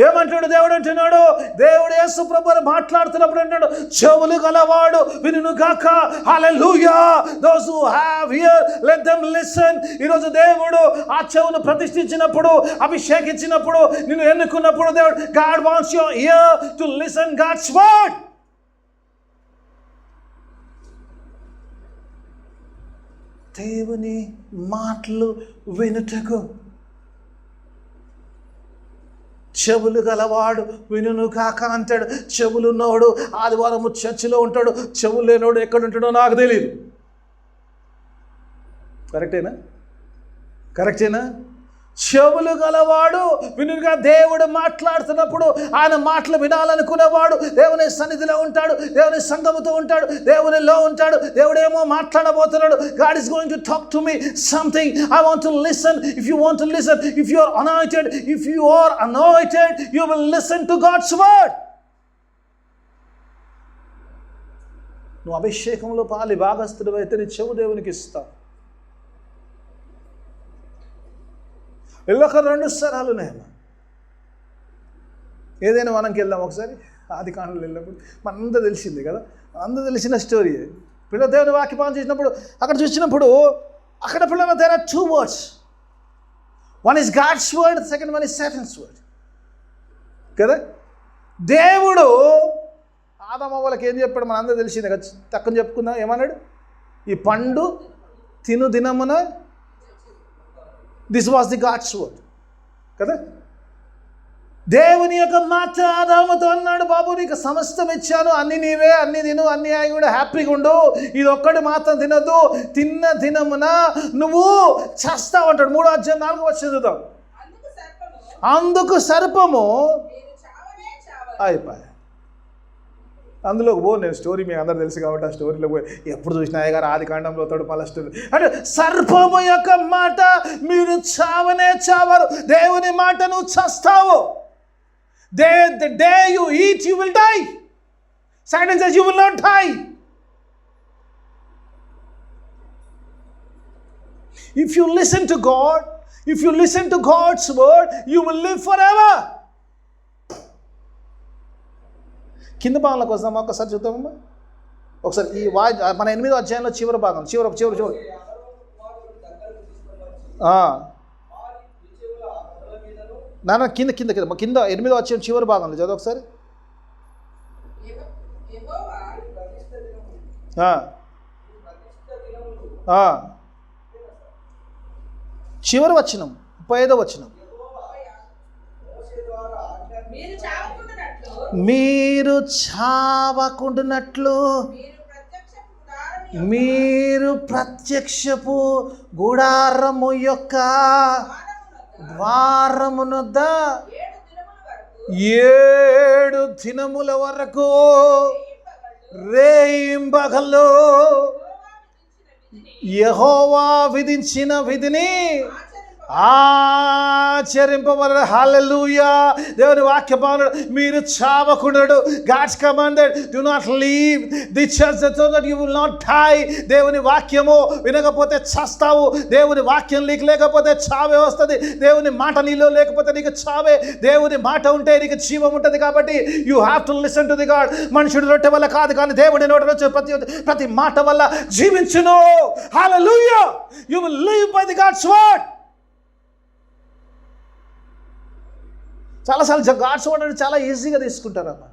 ఏమంటాడు? దేవుడు అంటున్నాడు, దేవుడు యేసు ప్రభువు మాట్లాడుతున్నప్పుడు అంటాడు చెవులు గలవాడు వినును గాక. హల్లెలూయా. those who have ear let them listen. ఈరోజు దేవుడు ఆ చెవును ప్రతిష్ఠించినప్పుడు, అభిషేకించినప్పుడు, నిన్ను ఎన్నుకున్నప్పుడు దేవుడు God wants your ear to listen God's word. దేవుని మాటలు వినుటకు. చెవులు గలవాడు వినును కాక అంటాడు. చెవులున్నవాడు ఆదివారం చర్చిలో ఉంటాడు, చెవులు లేనోడు ఎక్కడ ఉంటాడో నాకు తెలియదు. కరెక్టేనా? చెవులు గలవాడు వినుగా. దేవుడు మాట్లాడుతున్నప్పుడు ఆయన మాటలు వినాలనుకునేవాడు దేవుని సన్నిధిలో ఉంటాడు, దేవుని సంఘముతో ఉంటాడు, దేవునిలో ఉంటాడు. దేవుడేమో మాట్లాడబోతున్నాడు. God is going to talk to me something. I want to listen. If you want to listen, if you are anointed, you will listen to God's word. నువ్వు అభిషేకంలో పాలి భాగస్థుడు అయితే నీ చెవు దేవునికి ఇస్తావు. వెళ్ళొక 2 స్వరాలు ఉన్నాయమ్మా. ఏదైనా వనంకి వెళ్దాం ఒకసారి. ఆది కాండలో వెళ్ళినప్పుడు మనందరూ తెలిసింది కదా, అందరూ తెలిసిన స్టోరీ. పిల్లల దేవుని వాక్యపాలన చేసినప్పుడు అక్కడ చూసినప్పుడు అక్కడ పిల్లల there are 2 words. One is God's word, the second one is Satan's word. కదా, దేవుడు ఆదామవ్వలకి ఏం చెప్పాడు మనందరూ తెలిసింది కదా. తక్కువ చెప్పుకుందాం. ఏమన్నాడు? ఈ పండు తిను దినమున. This was the God's word కదా. దేవుని యొక్క మాట ఆదాముతో అన్నాడు, బాబు నీకు సమస్తం ఇచ్చాను, అన్ని నీవే, అన్ని తిను, అన్ని అయి కూడా హ్యాపీగా ఉండు, ఇది ఒక్కటి మాత్రం తినద్దు, తిన్న దినమున నువ్వు చేస్తావు అంటాడు. 3వ అధ్యాయం 4వ వచనం చూద్దాం. అందుకు సర్పము అయిపోయి. అందులోకి పో, నేను స్టోరీ మీకు అందరూ తెలుసు కాబట్టి ఆ స్టోరీలో పోయి ఎప్పుడు చూసినా అయ్యగారు ఆది కాండంలో తోడు మళ్ళీ స్టోరీ అంటే సర్పము యొక్క మాట మీరు చావనే చావరు, దేవుని మాట నువ్వు చస్తావు. The day you eat you will die. Satan says you will not die. If you listen to God, if you listen to God's word, you will live forever. కింద భాగంలోకి వస్తామా ఒకసారి చూద్దామమ్మా. ఒకసారి ఈ మన 8వ అధ్యాయంలో చివరి భాగం చివరి నాన్న కింద 8వ అధ్యాయం చివరి భాగంలో చదువు ఒకసారి. చివరి వచనం 35వ వచనం. మీరు చావకుండునట్లు మీరు ప్రత్యక్షపు గుడారము యొక్క ద్వారమునొద్ద 7 దినముల వరకు రేయింబగలు యెహోవా విధించిన విధిని ఆచరింపవలెను. హల్లెలూయా. దేవుని వాక్య భావన మీరు చావకుండు. God's commanded do not leave the church so that you will not die. దేవుని వాక్యము వినకపోతే చస్తావు. దేవుని వాక్యం లేకపోతే చావే వస్తుంది. దేవుని మాట నీలో లేకపోతే నీకు చావే. దేవుని మాట ఉంటే నీకు జీవం ఉంటుంది. కాబట్టి you have to listen to the God. మనుషుడు రొట్టె వల్ల కాదు కానీ దేవుడి నోటి నుంచి ప్రతి మాట వల్ల జీవించును. Hallelujah. You will live by the God's word. చాలాసార్లు గాడ్స్ వర్డ్ అంటే చాలా ఈజీగా తీసుకుంటారమ్మా.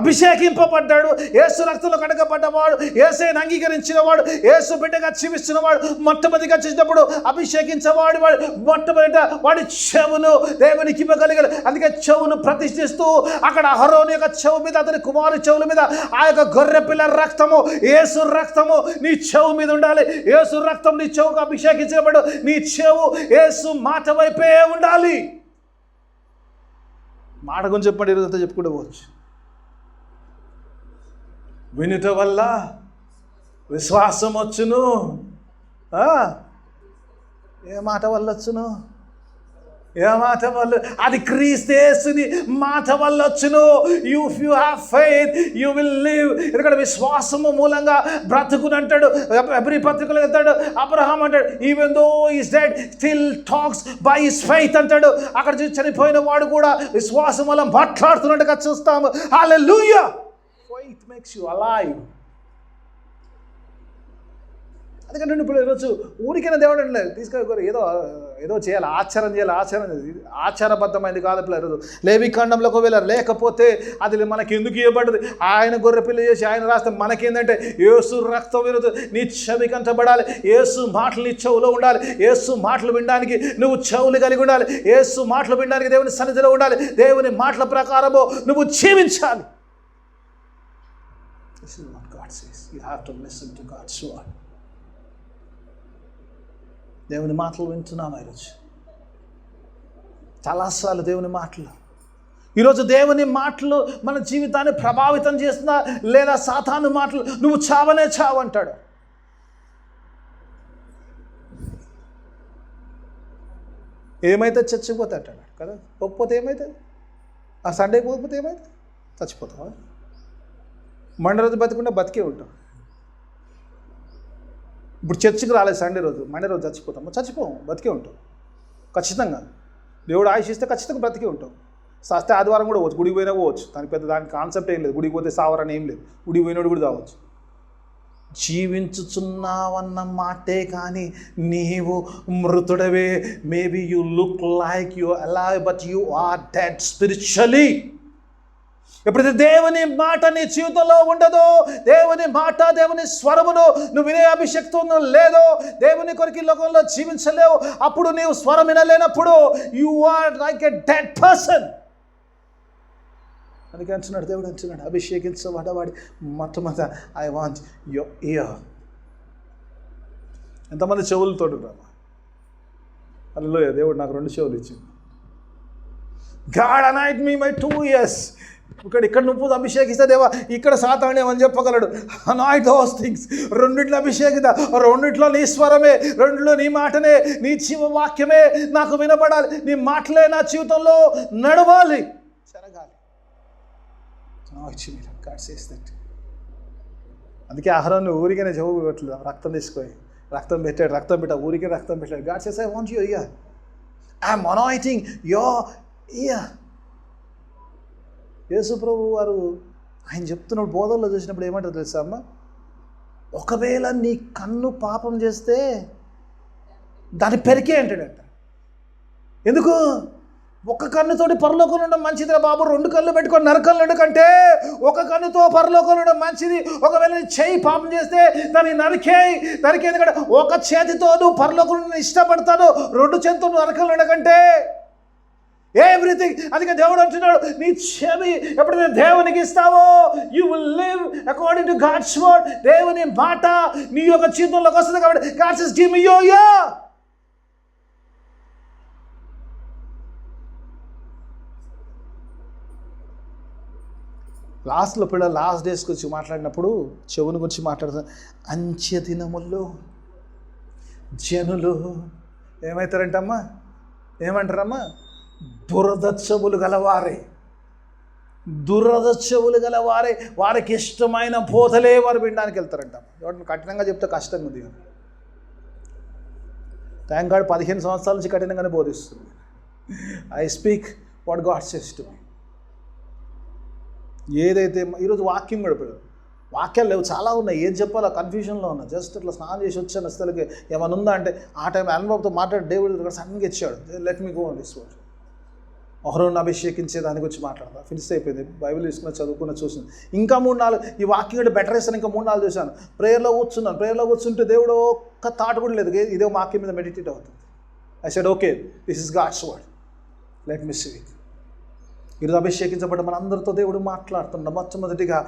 అభిషేకింపబడ్డాడు, యేసు రక్తంలో కడగబడ్డవాడు, యేసుని అంగీకరించిన వాడు, యేసు బిడ్డగా జీవిస్తున్నవాడు, మొట్టమొదటిగా చేసినప్పుడు అభిషేకించేవాడు వాడు మొట్టమొదట వాడి చెవును దేవునికి ఇవ్వగలిగాడు. అందుకే చెవును ప్రతిష్ఠిస్తూ అక్కడ అహరోను యొక్క చెవు మీద, అతని కుమారు చెవుల మీద ఆ యొక్క గొర్రె పిల్ల రక్తము, యేసు రక్తము నీ చెవు మీద ఉండాలి. యేసు రక్తం నీ చెవుకు అభిషేకించినప్పుడు నీ చెవు యేసు మాట వైపే ఉండాలి. మాట గురించి చెప్పండి, ఈరోజంతా చెప్పుకుంటూ పోవచ్చు. వినుట వల్ల విశ్వాసం వచ్చును. ఏ మాట వల్ల వచ్చును? ఏ మాట వల్ల? అది క్రీస్తు యేసుని మాట వల్ల వచ్చును. If you have faith you will live. ఎందుకంటే విశ్వాసము మూలంగా బ్రతుకుని అంటాడు. ఎబ్రీ పత్రికలో అంటాడు, అబ్రహాం అంటాడు even though is dead still talks by his faith అంటాడు. అక్కడ చనిపోయిన వాడు కూడా విశ్వాసం వల్ల మాట్లాడుతున్నట్టుగా చూస్తాము. హల్లెలూయా. Faith makes you alive. అందుకంటే ఇప్పుడు ఈరోజు ఊరికైనా దేవుడు అంటే తీసుకొని ఏదో చేయాలి, ఆచారం చేయాలి. ఆచారబద్ధమైంది కాదు ఇప్పుడు ఈరోజు. లేవికాండంలోకి వెళ్ళారు, లేకపోతే అది మనకి ఎందుకు ఇవ్వబడ్డది? ఆయన గొర్రె పిల్ల చేసి ఆయన రాస్తే మనకేందంటే యేసు రక్తం ఈరోజు నీ చెవి కంటబడాలి, యేసు మాటలు నీ చెవులో ఉండాలి, యేసు మాటలు వినడానికి నువ్వు చెవులు కలిగి ఉండాలి, యేసు మాటలు వినడానికి దేవుని సన్నిధిలో ఉండాలి, దేవుని మాటల ప్రకారము నువ్వు జీవించాలి. This is what God says. You have to listen to God's word. దేవుని మాటలు వింటున్నాం ఈరోజు చాలాసార్లు. దేవుని మాటలు ఈరోజు దేవుని మాటలు మన జీవితాన్ని ప్రభావితం చేస్తున్నా, లేదా సాతాను మాటలు నువ్వు చావనే చావంటాడు. ఏమైతే చచ్చిపోతే అంటాడు కదా. పోకపోతే ఏమవుతుంది? ఆ సండే పోకపోతే ఏమవుతుంది? చచ్చిపోతావా? మండే రోజు బతికుంటే బతికే ఉంటాం. ఇప్పుడు చర్చికి రాలేదు సండే రోజు, మండే రోజు చచ్చిపోతాము? చచ్చిపోము, బతికే ఉంటాం ఖచ్చితంగా. దేవుడు ఆయుష్ ఇస్తే ఖచ్చితంగా బ్రతికే ఉంటాం. శాస్త్ర ఆదివారం కూడా పోవచ్చు, గుడికి పోయినా పోవచ్చు. దానికి కాన్సెప్ట్ ఏం లేదు. గుడికి పోతే సావరని ఏం లేదు. గుడికి పోయినోడు కూడా తావచ్చు. జీవించుచున్నావన్న మాటే కానీ నీవు మృతుడవే. Maybe you look like you alive but you are dead spiritually. ఎప్పుడైతే దేవుని మాట నీ జీవితంలో ఉండదో, దేవుని మాట దేవుని స్వరమును నువ్వు వినే అభిషక్తం లేదో, దేవుని కొరకు లోకంలో జీవించలేవు, అప్పుడు నీవు స్వరం వినలేనప్పుడు you are like a dead person. అందుకే అంటున్నాడు దేవుడు, అంటున్నాడు అభిషేకించబడ్డవాడి మొట్టమొదట ఐ వాంట్ యువర్ ఇయర్. ఎంతమంది చెవులతో రామా? అల్లలో దేవుడు నాకు 2 చెవులు ఇచ్చింది. God anoint me my 2 ears. ఇక్కడ నువ్వు అభిషేకిస్తే దేవా, ఇక్కడ సాతాను ఏమని చెప్పగలడు? అనాయిట్ దోస్ థింగ్స్. రెండిట్లో అభిషేకిత, రెండిట్లో నీ స్వరమే, రెండిలో నీ మాటనే, నీ జీవవాక్యమే నాకు వినబడాలి, నీ మాటలే నా జీవితంలో నడవాలి, జరగాలి. అందుకే అహరోను ఊరికనే చెవు పెట్టలేదు, రక్తం తీసుకొని రక్తం పెట్టాడు, ఊరికే రక్తం పెట్టాడు. God says I want your ear. I'm anointing your ear. యేసు ప్రభు వారు ఆయన చెప్తున్నప్పుడు బోధనలో చూసినప్పుడు ఏమంటారు తెలుసా అమ్మ? ఒకవేళ నీ కన్ను పాపం చేస్తే దాన్ని పెరికే అంటాడంట. ఎందుకు? ఒక కన్నుతోటి పరలోకంలో ఉండడం మంచిదిరా బాబు, 2 కళ్ళు పెట్టుకొని నరకంలో కంటే ఒక కన్నుతో పరలోకంలో ఉండడం మంచిది. ఒకవేళ నీ చెయ్యి పాపం చేస్తే దాన్ని నరికే. ఎందుకంటే ఒక చేతితో నువ్వు పరలోకంలో ఇష్టపడతాను, 2 చేతితో నువ్వు నరకంలో ఉండకంటే ఎవ్రీథింగ్. అందుకే దేవుడు అంటున్నాడు, నీ చెవి ఎప్పుడైతే దేవునికి ఇస్తావో you will live according to God's word. దేవుని మాట నీ యొక్క జీవితంలోకి వస్తుంది. కాబట్టి God says give me your ear. లాస్ట్లో పిల్లలు లాస్ట్ డేస్ గురించి మాట్లాడినప్పుడు చెవుని గురించి మాట్లాడుతారు. అంచె దినముల్లో జనులు ఏమవుతారంటమ్మా? ఏమంటారమ్మా? దురద చెవులు గలవారే, వారికి ఇష్టమైన బోధలే వారు వినడానికి వెళ్తారంట. ఎవరిని కఠినంగా చెప్తే కష్టంగా ఉంది. థ్యాంక్ గాడ్ 15 సంవత్సరాల నుంచి కఠినంగానే బోధిస్తుంది. I speak what God says to me. ఏదైతే ఈరోజు వాక్యం కూడా వాక్యాలు లేవు, చాలా ఉన్నాయి, ఏం చెప్పాలో కన్ఫ్యూజన్లో ఉన్నా. జస్ట్ ఇట్లా స్నానం చేసి వచ్చాను అసలుకి ఏమైనా ఉందా అంటే ఆ టైం అనుభవంతో మాట్లాడి దేవుడు సడన్గా ఇచ్చాడు, let me go on this word. అహరోను అభిషేకించే దాని గురించి మాట్లాడదా, ఫినిష్ అయిపోయింది. బైబిల్ తీసుకున్న చదువుకున్న చూసింది. ఇంకా 3-4 ఈ వాక్యం కూడా బెటర్ వేస్తాను. ఇంకా 3-4 చూశాను. ప్రేయర్లో కూర్చుంటే దేవుడు ఒక్క థాట్ కూడా లేదు, ఇదే వాక్యం మీద మెడిటేట్ అవుతుంది. I said okay, this is God's word, let me see it. ఈరోజు అభిషేకించబడ్డ మనందరితో దేవుడు మాట్లాడుతున్నాడు. మొట్టమొదటిగా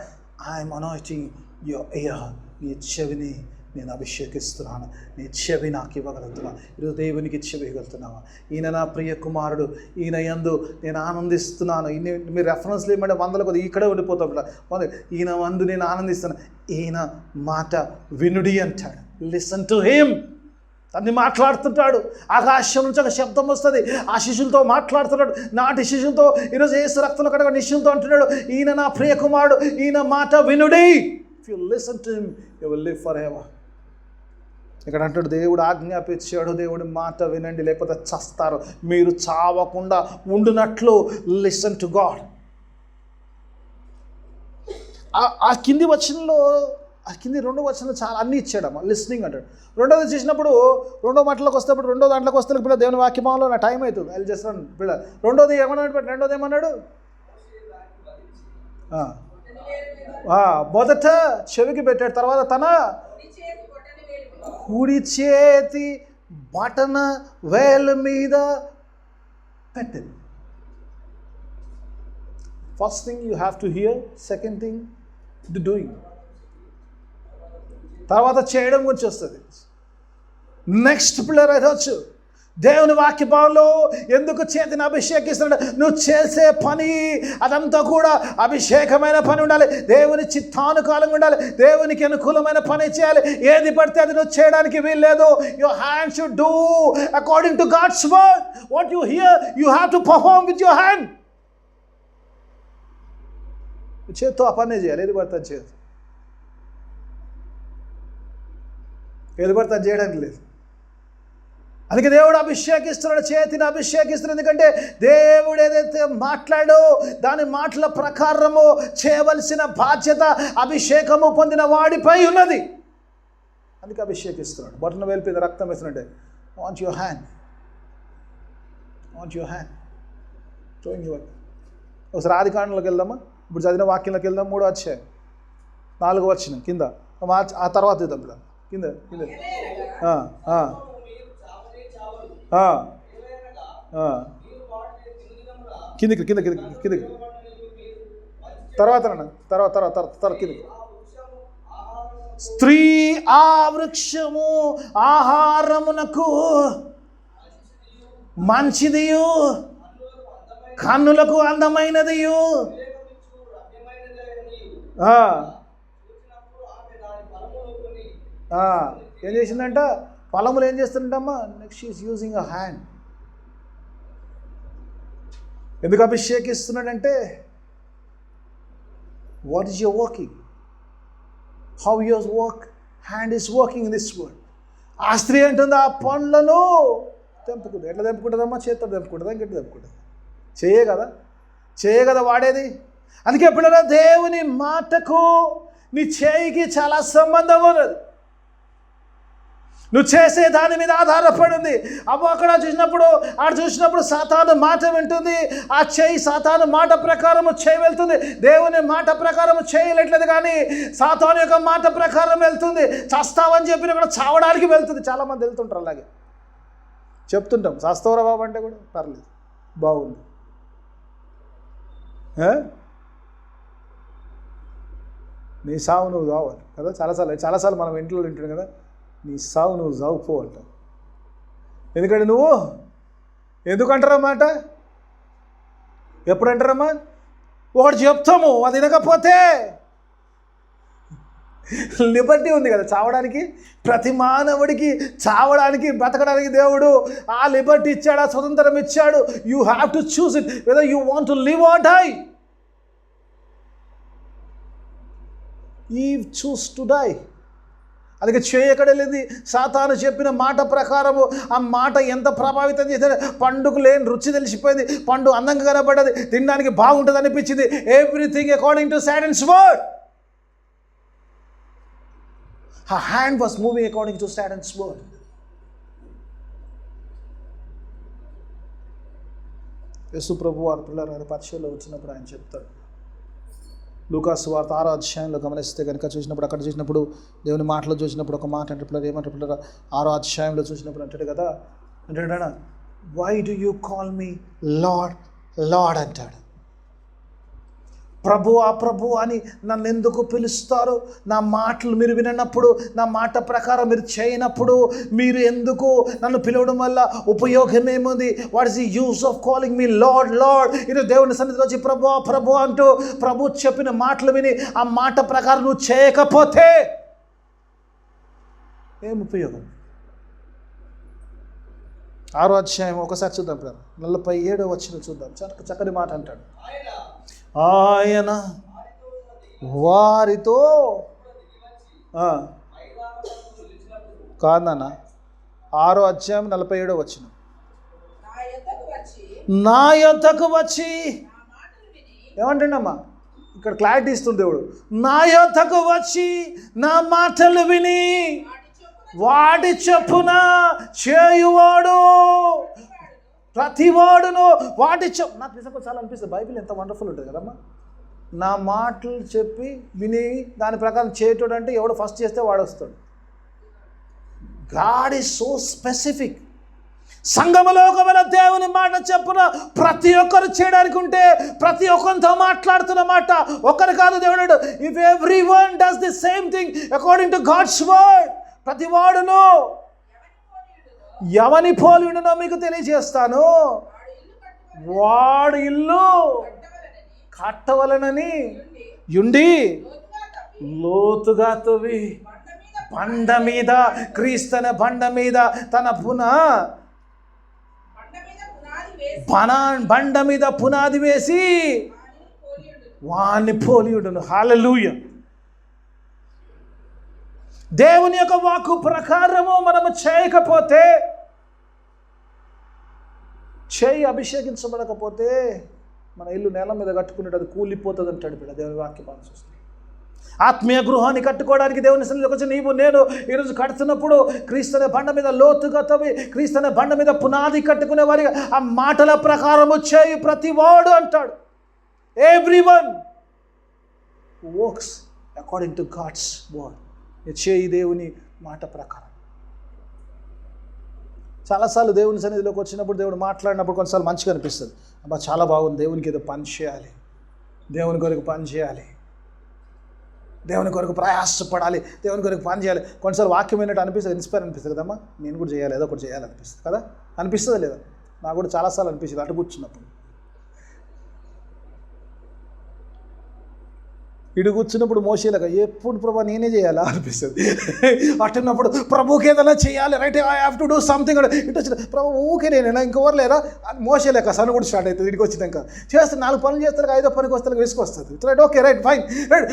ఐఎమ్ అనాయింటింగ్ యువర్ ఇయర్. నీ చెవిని నేను అభిషేకిస్తున్నాను, నీ చెవి నాకు ఇవ్వగలుగుతున్నాను. ఈరోజు దేవునికి చెవి ఇవ్వగలుగుతున్నావా? ఈయన నా ప్రియ కుమారుడు, ఈయన యందు నేను ఆనందిస్తున్నాను. మీరు రెఫరెన్స్లు ఏమంటే 100 కొద్ది ఇక్కడే ఉండిపోతాం. ఈయన యందు నేను ఆనందిస్తున్నాను. ఈయన మాట వినుడి అంటాడు. Listen to him. అన్ని మాట్లాడుతుంటాడు. ఆకాశం నుంచి ఒక శబ్దం వస్తుంది, ఆ శిష్యులతో మాట్లాడుతున్నాడు. నాటి శిష్యులతో ఈరోజు యేసు రక్తంలో కడగ శిష్యులతో అంటున్నాడు, ఈయన నా ప్రియ కుమారుడు, ఈయన మాట వినుడి. If you listen to him you will live for ever. ఇక్కడ అంటాడు, దేవుడు ఆజ్ఞాపించాడు, దేవుడి మాట వినండి లేకపోతే చస్తారు. మీరు చావకుండా ఉండునట్లు లిసన్ టు గాడ్. ఆ కింది వచనంలో ఆ కింది 2 వచనాలు చాలా అన్నీ ఇచ్చాడమ్మా. లిస్నింగ్ అంటాడు. రెండోది చేసినప్పుడు రెండో మాటలోకి వస్తేప్పుడు రెండో దాంట్లోకి వస్తే పిల్ల దేవుని వాక్యభావంలో నా టైం అవుతుంది అది చేస్తాను పిల్ల. రెండోది ఏమన్నాడు? మొదట చెవికి పెట్టాడు, తర్వాత తన కుడి చేతి బటన వేలు మీద పెట్టింది. First thing you have to hear, second thing to doing, తర్వాత చేయడం గురించి వస్తుంది. నెక్స్ట్ పిల్లర్ అదొచ్చు. దేవుని వాక్యభావంలో ఎందుకు చేతిని అభిషేకిస్తున్నాడు? నువ్వు చేసే పని అదంతా కూడా అభిషేకమైన పని ఉండాలి, దేవుని చిత్తానుకూలంగా ఉండాలి, దేవునికి అనుకూలమైన పని చేయాలి. ఏది పడితే అది నువ్వు చేయడానికి వీల్లేదు. Your hand should do according to God's word. What you hear you have to perform with your hand. చేత్తో ఆ పనే చేయాలి, ఏది పడితే అది చేయదు, ఏది పడితే అది చేయడానికి లేదు. అందుకే దేవుడు అభిషేకిస్తున్నాడు, చేతిని అభిషేకిస్తున్నాడు. ఎందుకంటే దేవుడు ఏదైతే మాట్లాడో దాని మాటల ప్రకారము చేయవలసిన బాధ్యత అభిషేకము పొందిన వాడిపై ఉన్నది. అందుకే అభిషేకిస్తున్నాడు. బొటన వేలు మీద రక్తం వేస్తున్నట్టే want your hand showing your. ఒకసారి ఆదికాండంలోకి వెళ్దామా? ఇప్పుడు చదివిన వాక్యంలోకి వెళ్దాం. 3వ అధ్యాయం 4వ వచనం కింద, ఆ తర్వాత ఇద్దాం కింద కిందకి తర్వాత కిందకి. స్త్రీ ఆ వృక్షము ఆహారమునకు మంచిదియు కన్నులకు అందమైనదియు. ఏం చేసిందంట? ఫలములు ఏం చేస్తుందమ్మా? Next she is using a hand. ఎందుకు అభిషేకిస్తున్నాడంటే what is your working, how your work hand is working in this world. ఆ స్త్రీ అంటుంది ఆ పండ్లను తెంపుకుంది. ఎట్లా తెంపుకుంటుందమ్మా? చేతితో తెంపుకుంటుందా? ఇంకెట్లా తెంపుకుంటుంది? చేయ కదా వాడేది. అందుకే ఎప్పుడైనా దేవుని మాటకు నీ చేయికి చాలా సంబంధం ఉన్నది. నువ్వు చేసే దాని మీద ఆధారపడి ఉంది. అవ్వ అక్కడ చూసినప్పుడు సాతాను మాట వింటుంది. ఆ చేయి సాతాను మాట ప్రకారము చేయి వెళ్తుంది. దేవుని మాట ప్రకారము చేయలేట్లేదు, కానీ సాతాను యొక్క మాట ప్రకారం వెళ్తుంది. చస్తావని చెప్పిన కూడా చావడానికి వెళ్తుంది. చాలామంది వెళ్తుంటారు. అలాగే చెప్తుంటాం, చస్తావరా బాబు అంటే కూడా పర్లేదు, బాగుంది. నీ సావు నువ్వు కావాలి కదా. చాలాసార్లు మనం ఇంట్లో వింటాం కదా, నీ సావు నువ్వు సావుపో అంటావు. ఎందుకంటే నువ్వు ఎందుకంటారన్నమాట? ఎప్పుడంటారమ్మా? ఒకటి చెప్తాము, అది వినకపోతే లిబర్టీ ఉంది కదా చావడానికి. ప్రతి మానవుడికి చావడానికి, బ్రతకడానికి దేవుడు ఆ లిబర్టీ ఇచ్చాడు, ఆ స్వతంత్రం ఇచ్చాడు. You have to choose it whether you want to live or die. Eve choose to die. అందుకే ఎక్కడ వెళ్ళింది? సాతాను చెప్పిన మాట ప్రకారము. ఆ మాట ఎంత ప్రభావితం చేస్తే పండుకు లేని రుచి తెలిసిపోయింది. పండు అందంగా కనబడ్డది, తినడానికి బాగుంటుంది అనిపించింది. Everything according to Saturn's word. Her hand was moving according to Satan's word. యేసు ప్రభు వారి పిల్లలు పరిచయంలో వచ్చినప్పుడు ఆయన చెప్తాడు. లూకాసు వార్త 6వ అధ్యాయంలో గమనిస్తే కనుక అక్కడ చూసినప్పుడు దేవుని మాటలో చూసినప్పుడు ఒక మాట అంటే పిల్లలు ఏమంటారు? పిల్లలు 6వ అధ్యాయంలో చూసినప్పుడు అంటాడు కదా, అంటాడా, why do you call me lord lord అంటాడు. ప్రభు అని నన్ను ఎందుకు పిలుస్తారు? నా మాటలు మీరు వినప్పుడు, నా మాట ప్రకారం మీరు చేయనప్పుడు మీరు ఎందుకు నన్ను పిలవడం వల్ల ఉపయోగం ఏముంది? What is the use of calling me lord lord? ఇది దేవుని సన్నిధిలో వచ్చి ప్రభు అంటూ ప్రభు చెప్పిన మాటలు విని ఆ మాట ప్రకారం నువ్వు చేయకపోతే ఏం ఉపయోగం? 6వ అధ్యాయం ఒకసారి చూద్దాం. 47వ వచనం చూద్దాం. చక్కని మాట అంటాడు. ఆయన వారితో కాదన్న 6వ అధ్యాయం 47వ వచనం, నా యొద్దకు వచ్చి ఏమంటాడమ్మా? ఇక్కడ క్లారిటీ ఇస్తుంది దేవుడు. నా యొద్దకు వచ్చి నా మాటలు విని వాటి చొప్పున చేయువాడు ప్రతివాడును వాటి నాకు నిజంగా చాలా అనిపిస్తుంది. బైబిల్ ఎంత వండర్ఫుల్ ఉంటుంది కదమ్మా. నా మాటలు చెప్పి విని దాని ప్రకారం చేయటోడు అంటే ఎవడు ఫస్ట్ చేస్తే వాడు వస్తాడు. God is so specific. సంఘములో ఒకవేళ దేవుని మాట చెప్పున ప్రతి ఒక్కరు చేయడానికి ఉంటే ప్రతి ఒక్కరితో మాట్లాడుతున్న మాట ఒకరు కాదు దేవుడు. If everyone does the same thing according to God's word, ప్రతి వాడును ఎవని పోలియుడునో మీకు తెలియజేస్తాను. వాడు ఇల్లు కట్టవలనని యుండి లోతుగా తవ్వి బండ మీద, క్రీస్తన బండ మీద తన బండ మీద పునాది వేసి వాణ్ణి పోలియుడును. హల్లెలూయా. దేవుని యొక్క వాక్కు ప్రకారము మనము చేయకపోతే, చేయి అభిషేకించబడకపోతే మన ఇల్లు నేల మీద కట్టుకునేది అది కూలిపోతుంది అంటాడు బిడ్డ. దేవుని వాక్యం బాగా చూస్తుంది. ఆత్మీయ గృహాన్ని కట్టుకోవడానికి దేవుని సన్నిధిలోకి వచ్చి నీవు నేను ఈరోజు కడుతున్నప్పుడు క్రీస్తునే బండ మీద లోతుగా తవ్వి క్రీస్తునే బండ మీద పునాది కట్టుకునే వారిగా ఆ మాటల ప్రకారము చేయి ప్రతివాడు అంటాడు. Everyone works according to God's word. చేయి దేవుని మాట ప్రకారం. చాలాసార్లు దేవుని సన్నిధిలోకి వచ్చినప్పుడు దేవుడు మాట్లాడినప్పుడు కొన్నిసార్లు మంచిగా అనిపిస్తుంది. అబ్బా చాలా బాగుంది, దేవునికి ఏదో పని చేయాలి, దేవుని కొరకు పని చేయాలి, దేవుని కొరకు ప్రయాసపడాలి, దేవుని కొరకు పని చేయాలి. కొన్నిసార్లు వాక్యం ఏంటంటే అనిపిస్తుంది, ఇన్స్పైర్ అనిపిస్తుంది కదమ్మా, నేను కూడా చేయాలి, ఏదో ఒకటి చేయాలనిపిస్తుంది కదా. అనిపిస్తుందా లేదా? నాకు కూడా చాలాసార్లు అనిపిస్తుంది అటు కూర్చున్నప్పుడు. ఇటు కూర్చున్నప్పుడు మోసేలాగా ఎప్పుడు ప్రభా నేనే చేయాలా అనిపిస్తుంది. అటున్నప్పుడు ప్రభుకి ఏదైనా చేయాలి, right, I have to do something. ఇటు వచ్చిన ప్రభు ఊకే నేనేనా ఇంకెవరు లేరా మోసేలేక సను కూడా స్టార్ట్ అవుతుంది. ఇటుకి వచ్చినాక చేస్తే 4 పనులు చేస్తారు, 5వ పనికి వస్తారు, విసుకొస్తుంది. Right, okay, right, fine, right.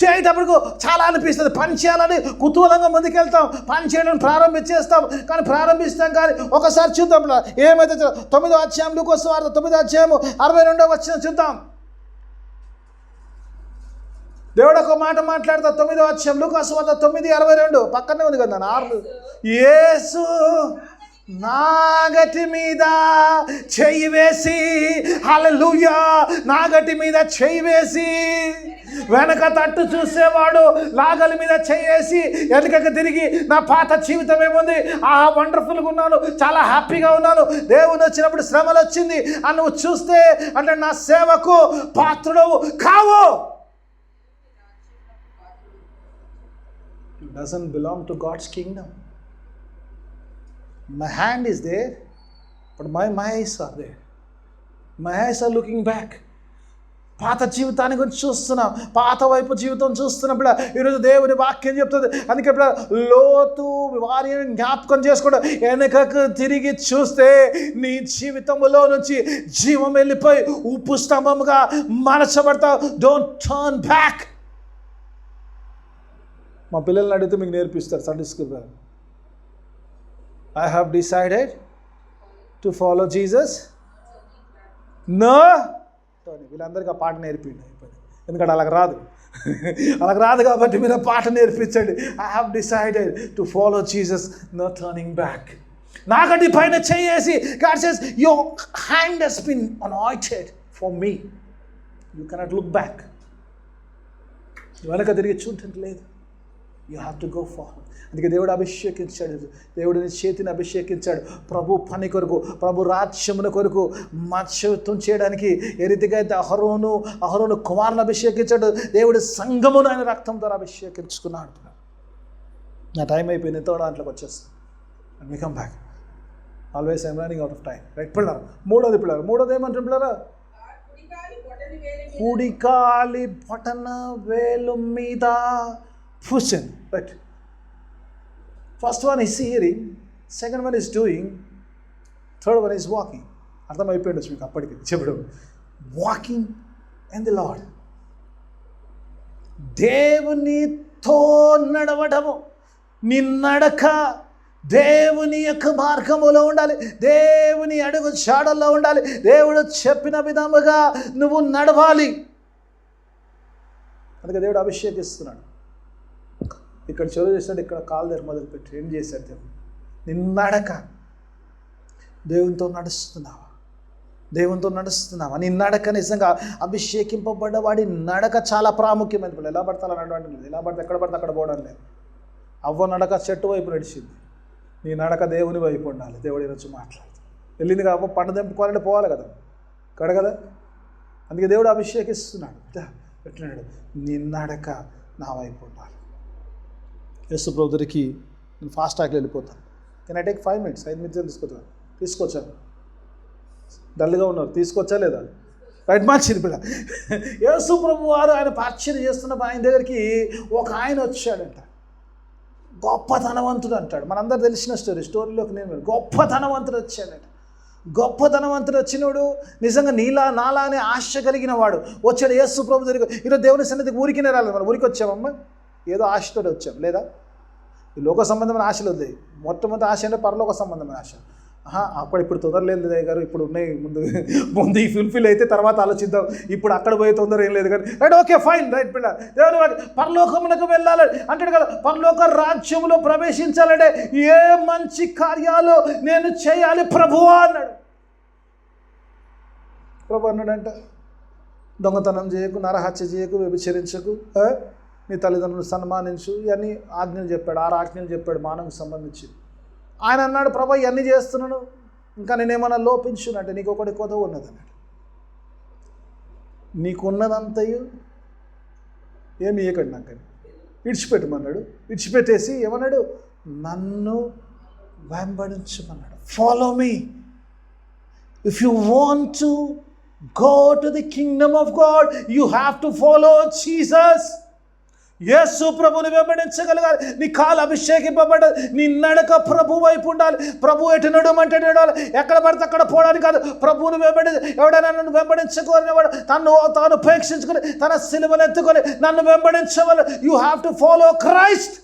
చేసేటప్పుడు చాలా అనిపిస్తుంది, పని చేయాలని కుతూహలంగా ముందుకెళ్తాం, పని చేయడం ప్రారంభించేస్తాం. కానీ ప్రారంభిస్తాం కానీ ఒకసారి చూద్దాం ఏమైతే 9వ అధ్యాయం లూకా సువార్త 9వ అధ్యాయం 62వ వచనం చూద్దాం. దేవుడు ఒక మాట మాట్లాడతా 9వ అధ్యాయం లూకా సువార్త 9:62 పక్కనే ఉంది కదా. 6 యేసు నాగటి మీద చెయ్యి వేసి, హల్లెలూయా, నాగటి మీద చెయ్యి వేసి వెనక తట్టు చూసేవాడు లాగలి మీద చెయ్యేసి వెనకకి తిరిగి నా పాత జీవితం ఏముంది, వండర్ఫుల్గా ఉన్నాను, చాలా హ్యాపీగా ఉన్నాను, దేవుని వచ్చినప్పుడు శ్రమలు వచ్చింది అని నువ్వు చూస్తే అంటే నా సేవకు పాత్రుడవు కావు. It doesn't belong to God's kingdom. My hand is there, but my eyes are there. My eyes are looking back. పాత జీవితాన్ని గురించి చూస్తున్నాం, పాత వైపు జీవితం చూస్తున్నప్పుడు ఈరోజు దేవుని వాక్యం చెప్తుంది. అందుకే ఇప్పుడు లోతు వారి జ్ఞాపకం చేసుకోవడం, వెనకకు తిరిగి చూస్తే నీ జీవితంలో నుంచి జీవం వెళ్ళిపోయి ఉప్పు స్తంభముగా మార్చబడతావు. Don't turn back. మా పిల్లల్ని అడిగితే మీకు నేర్పిస్తారు సండే స్కూల్ గారు. I have decided to follow Jesus no. వీళ్ళందరికీ ఆ పాట నేర్పిండి, ఎందుకంటే అలాగ రాదు కాబట్టి మీరు ఆ పాట నేర్పించండి. I have decided to follow Jesus no turning back. నాగటి పైన చేసి God says your hand has been anointed for me, you cannot look back. వెనక తిరిగి చూడటం లేదు. You have to go forward. అందుకే దేవుడు అభిషేకించాడు, దేవుడిని చేతిని అభిషేకించాడు ప్రభు పని కొరకు, ప్రభు రాజ్యముల కొరకు మత్స్యత్వం చేయడానికి. ఏ రీతిగా అయితే అహరోను కుమారుని అభిషేకించాడు, దేవుడి సంఘమును ఆయన రక్తం ద్వారా అభిషేకించుకున్నాడు. నా టైం అయిపోయింది, ఎంతో దాంట్లోకి వచ్చేస్తాను. And we come back. Always I'm running out of time. Right పిల్లలు, మూడోది ఏమంటారు పిల్లరా? కుడికాలి బటన వేలు మీద pushing. Right. First one is hearing, second one is doing, third one is walking. అర్థమైపోయింది మీకు అప్పటికి చెప్పడం. వాకింగ్ ఇన్ ది లార్డ్, దేవునితో నడవడము, నీ నడక దేవుని యొక్క మార్గములో ఉండాలి, దేవుని అడుగు జాడల్లో ఉండాలి, దేవుడు చెప్పిన విధముగా నువ్వు నడవాలి. అందుకే దేవుడు అభిషేకిస్తున్నాడు. ఇక్కడ చెరువు చేసినట్టు ఇక్కడ కాలు దగ్గర మొదలుపెట్టి ఏం చేశాడు దేవుడు? నిన్నడక దేవునితో నడుస్తున్నావా? నీ నడక నిజంగా అభిషేకింపబడ్డ వాడి నడక చాలా ప్రాముఖ్యమైన. ఇప్పుడు ఎలా పడతా నడవడం లేదు, ఎలా పడితే ఎక్కడ పడితే అక్కడ పోవడం లేదు. అవ్వ నడక చెట్టు వైపు నడిచింది, నీ నడక దేవుని వైపు ఉండాలి. దేవుడు ఈరోజు మాట్లాడుతుంది. వెళ్ళింది కాబట్టి పంట తెంపుకోవాలంటే పోవాలి కదా, కదా. అందుకే దేవుడు అభిషేకిస్తున్నాడు, పెట్టినాడు, నీ నడక నా వైపు ఉండాలి. యేసు ప్రభు దగ్గరికి నేను ఫాస్ట్ ట్రాక్లో వెళ్ళిపోతాను. Can I take 5 minutes? 5 minutes తీసుకొచ్చాను. డల్గా ఉన్నారు, తీసుకొచ్చా లేదా? రైట్, మార్చింది పిల్ల. యేసు ప్రభు వారు ఆయన పరిచర్య చేస్తున్న ఆయన దగ్గరికి ఒక ఆయన వచ్చాడంట. గొప్ప ధనవంతుడు అంటాడు. మనందరూ తెలిసిన స్టోరీలోకి నేను గొప్ప ధనవంతుడు వచ్చాడంట. గొప్ప ధనవంతుడు వచ్చినోడు నిజంగా నాలానే ఆశ కలిగిన వాడు వచ్చాడు యేసు ప్రభు దగ్గరికి. ఈరోజు దేవుని సన్నిధికి ఊరికినే రాలేదు, మనం ఊరికి వచ్చామమ్మా, ఏదో ఆశతో వచ్చాం లేదా? ఈ లోక సంబంధమైన ఆశలు వద్దాయి. మొట్టమొదటి ఆశ అంటే పరలోక సంబంధమైన ఆశ. ఇప్పుడు తొందర లేదు గారు, ఇప్పుడు ఉన్నాయి, ముందు ఈ ఫుల్ఫిల్ అయితే తర్వాత ఆలోచిద్దాం, ఇప్పుడు అక్కడ పోయే తొందర ఏం లేదు కానీ. రైట్, ఓకే, ఫైన్, రైట్ పిల్ల. దేవుని పరలోకమునకు వెళ్ళాలి అంటాడు కదా. పరలోక రాజ్యములో ప్రవేశించాలంటే ఏ మంచి కార్యాలు నేను చేయాలి ప్రభువా అన్నాడు. ప్రభు అన్నాడంట, దొంగతనం చేయకు, నరహత్య చేయకు, వ్యభిచరించకు, నీ తల్లిదండ్రులు సన్మానించు, ఇవన్నీ ఆజ్ఞలు చెప్పాడు. 6 ఆజ్ఞలు చెప్పాడు మానవుకు సంబంధించి. ఆయన అన్నాడు, ప్రభు ఇవన్నీ చేస్తున్నాను, ఇంకా నేనేమన్నా లోపించునంటే నీకు ఒకటి కొదవ ఉన్నది అన్నాడు. నీకున్నదంతయు ఏమి ఇయ్యకండి నాకు అని విడిచిపెట్టమన్నాడు. విడిచిపెట్టేసి ఏమన్నాడు? నన్ను వెంబడించమన్నాడు. Follow me. If you want to go to the kingdom of God, you have to follow Jesus. యేసు ప్రభుని వెంబడించగలగాలి. నీ కాలు అభిషేకింపబడ్డది, నీ నడక ప్రభు వైపు ఉండాలి. ప్రభు ఎటు నడవమంటే నడవాలి, ఎక్కడ పడితే అక్కడ పోవడానికి కాదు. ప్రభువుని ఎవడైనా నన్ను వెంబడించుకోవాడు తాను ఉపేక్షించుకొని తన సిలువను ఎత్తుకొని నన్ను వెంబడించవాలి. You have to follow Christ.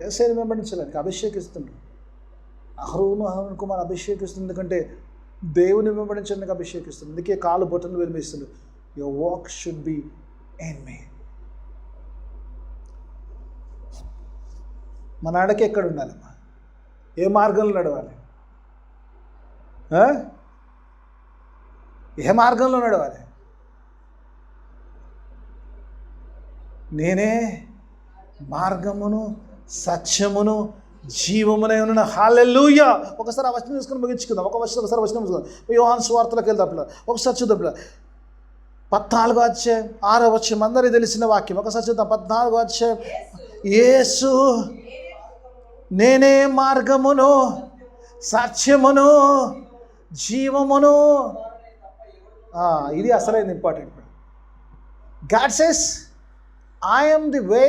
యేసుని వెంబడించడానికి అభిషేకిస్తున్నాడు. అహరోను కుమార్ అభిషేకిస్తుంది, ఎందుకంటే దేవుని వెంబడించడానికి అభిషేకిస్తుంది. అందుకే కాలు బొట్టను వెలిపిస్తుంది. Your walk should be in me. మన నడక ఎక్కడ ఉండాలమ్మా? ఏ మార్గంలో నడవాలి? ఏ మార్గంలో నడవాలి? నేనే మార్గమును సత్యమును జీవమునై ఉన్న. హల్లెలూయా. ఒకసారి ఆ వచనం తీసుకుని ముగించుకుందాం. ఒకసారి వచనం చూద్దాం. యోహాను సువార్తలోకి వెళ్దాం పిల్ల. ఒకసారి చూద్దాం పిల్ల. 14వ అధ్యాయం 6వ వచనం, అందరికీ తెలిసిన వాక్యం. ఒకసారి చూద్దాం. 14వ అధ్యాయం. యేసు నేనే మార్గమును సత్యమును జీవమును. ఇది అసలైంది important. God says I am the way,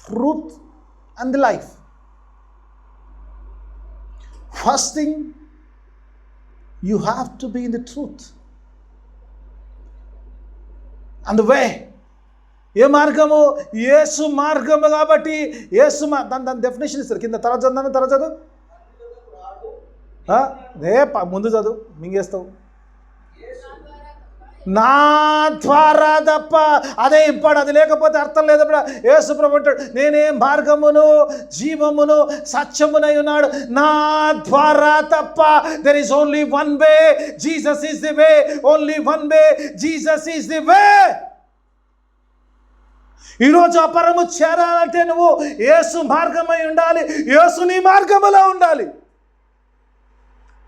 truth and the life. First thing, you have to be in the truth and the way. ఏ మార్గము? యేసు మార్గము. కాబట్టి యేసు దాని డెఫినేషన్ ఇస్తారు కింద. తర్వాత చదువు. ముందు చదువు, మింగేస్తావు. నా ద్వారా తప్ప. అదే ఇప్పుడు అది లేకపోతే అర్థం లేదు. యేసు ప్రభు అంటాడు, నేనే మార్గమును జీవమును సత్యమునై ఉన్నాడు. నా ద్వారా తప్ప. There is only one way. Jesus is the way. Only one way. Jesus is the way. ఈరోజు అపరము చేరాలంటే నువ్వు యేసు మార్గమై ఉండాలి. యేసు నీ మార్గములో ఉండాలి.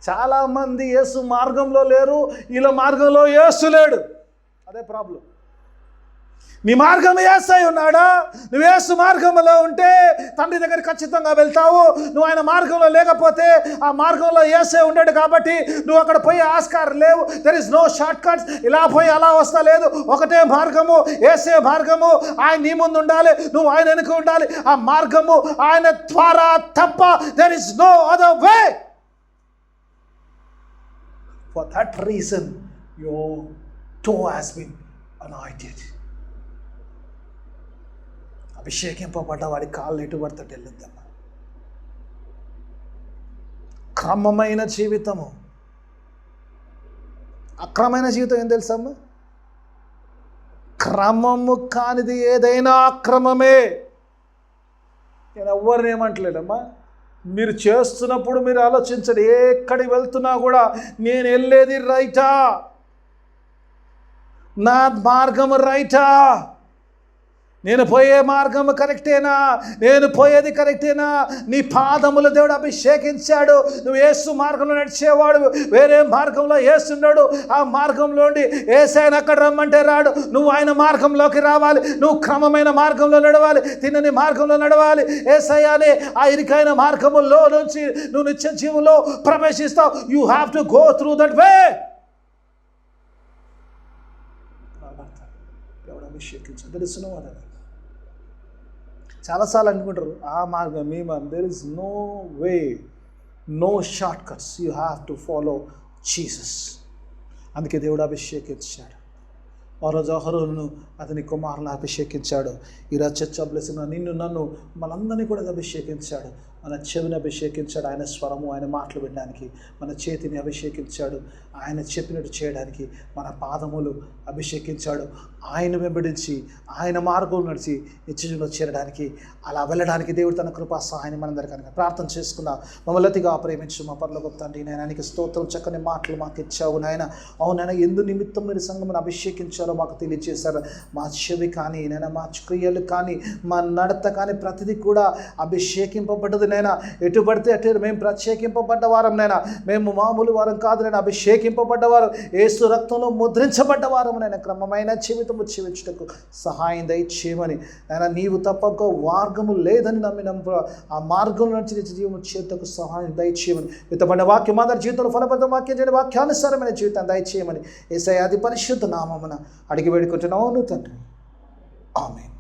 చాలామంది యేసు మార్గంలో లేరు, వీళ్ళ మార్గంలో యేసు లేడు. అదే ప్రాబ్లం. నీ మార్గం యేసై ఉన్నాడా? నువ్వు యేసు మార్గంలో ఉంటే తండ్రి దగ్గర ఖచ్చితంగా వెళ్తావు. నువ్వు ఆయన మార్గంలో లేకపోతే ఆ మార్గంలో యేసే ఉన్నాడు కాబట్టి నువ్వు అక్కడ పోయి ఆస్కారం లేవు. There is no shortcuts. ఇలా పోయి అలా వస్తా లేదు. ఒకటే మార్గము, యేసే మార్గము. ఆయన నీ ముందు ఉండాలి, నువ్వు ఆయన వెనుక ఉండాలి. ఆ మార్గము ఆయన ద్వారా తప్ప there is no other way. For that reason, your toe has been anointed. అభిషేకింపబడ్డ వాడి కాళ్ళు ఎటు పడతాడు వెళ్ళొద్దమ్మా. క్రమమైన జీవితము, అక్రమమైన జీవితం ఏం తెలుసమ్మా? క్రమము కానిది ఏదైనా అక్రమమే. నేను ఎవరిని ఏమంటలేదమ్మా. మీరు చేస్తున్నప్పుడు మీరు ఆలోచించండి, ఎక్కడికి వెళ్తున్నా కూడా నేను వెళ్ళేది రైటా, నా మార్గము రైటా, నేను పోయే మార్గము కరెక్టేనా, నేను పోయేది కరెక్టేనా? నీ పాదములు దేవుడు అభిషేకించాడు. నువ్వు యేసు మార్గంలో నడిచేవాడు, వేరే మార్గంలో యేసున్నాడు. ఆ మార్గంలోండి యేసయ్యను అక్కడ రమ్మంటే రాడు. నువ్వు ఆయన మార్గంలోకి రావాలి. నువ్వు క్రమమైన మార్గంలో నడవాలి, తినని మార్గంలో నడవాలి. యేసయ్యనే ఆ ఇరుకైన మార్గములో నుంచి నువ్వు నిత్య జీవంలో ప్రవేశిస్తావు. You have to go through that way. దేవుడు అభిషేకించాడు. తెలుసును అని చాలాసార్లు అనుకుంటారు, ఆ మార్గం మీ మార్గం. There is no way, no shortcuts. You have to follow Jesus. అందుకే దేవుడు అభిషేకించాడు. ఆ రోజు అహరోనును అతని కుమారులను అభిషేకించాడు. ఈరోజు చర్చ్ బ్లెస్సింగ్ నిన్ను నన్ను మనందరినీ కూడా అభిషేకించాడు. మన చెవిని అభిషేకించాడు ఆయన స్వరము, ఆయన మాటలు వినడానికి. మన చేతిని అభిషేకించాడు ఆయన చెప్పినట్టు చేయడానికి. మన పాదములు అభిషేకించాడు ఆయన వెంబడించి ఆయన మార్గంలో నడిచి నిత్యజీవంలో చేరడానికి, అలా వెళ్ళడానికి దేవుడు తన కృపా సహాయాన్ని మనందరికీ ప్రార్థన చేసుకుందాం. మమ్మల్ని అతిగా ప్రేమించు మా పరలోకపు తండ్రి, నాయన నీకు స్తోత్రం. చక్కని మాటలు మాకు ఇచ్చావు నాయన. అవునైనా ఎందు నిమిత్తం మీరు సంఘమును అభిషేకించారో మాకు తెలియజేశారు. మా చెవి కానీ నైనా, మా క్రియలు కానీ, మా నడత కానీ ప్రతిదీ కూడా అభిషేకింపబడ్డది నైనా. ఎటు పడితే అటు మేము ప్రత్యేకింపబడ్డ వారం నైనా, మేము మామూలు వారం కాదు నైనా, అభిషేకింపబడ్డవారు, యేసు రక్తంలో ముద్రించబడ్డ వారం నైనా. క్రమమైన జీవితము జీవించుటకు సహాయం దయచేయమని నైనా. నీవు తప్ప ఇంకో మార్గము లేదని నమ్మిన ఆ మార్గం నుంచి నిత్య జీవము చేతకు సహాయం దయచేయమని. విత్తబడిన వాక్యం అందరి జీవితంలో ఫలప్రదం వాక్యం చేయడం, వాక్యానుసారమైన జీవితాన్ని దయచేయమని యేసయ్య అతి పరిశుద్ధ నామమున అడిగి వేడుకుంటున్నాను తండ్రి. ఆమేన్.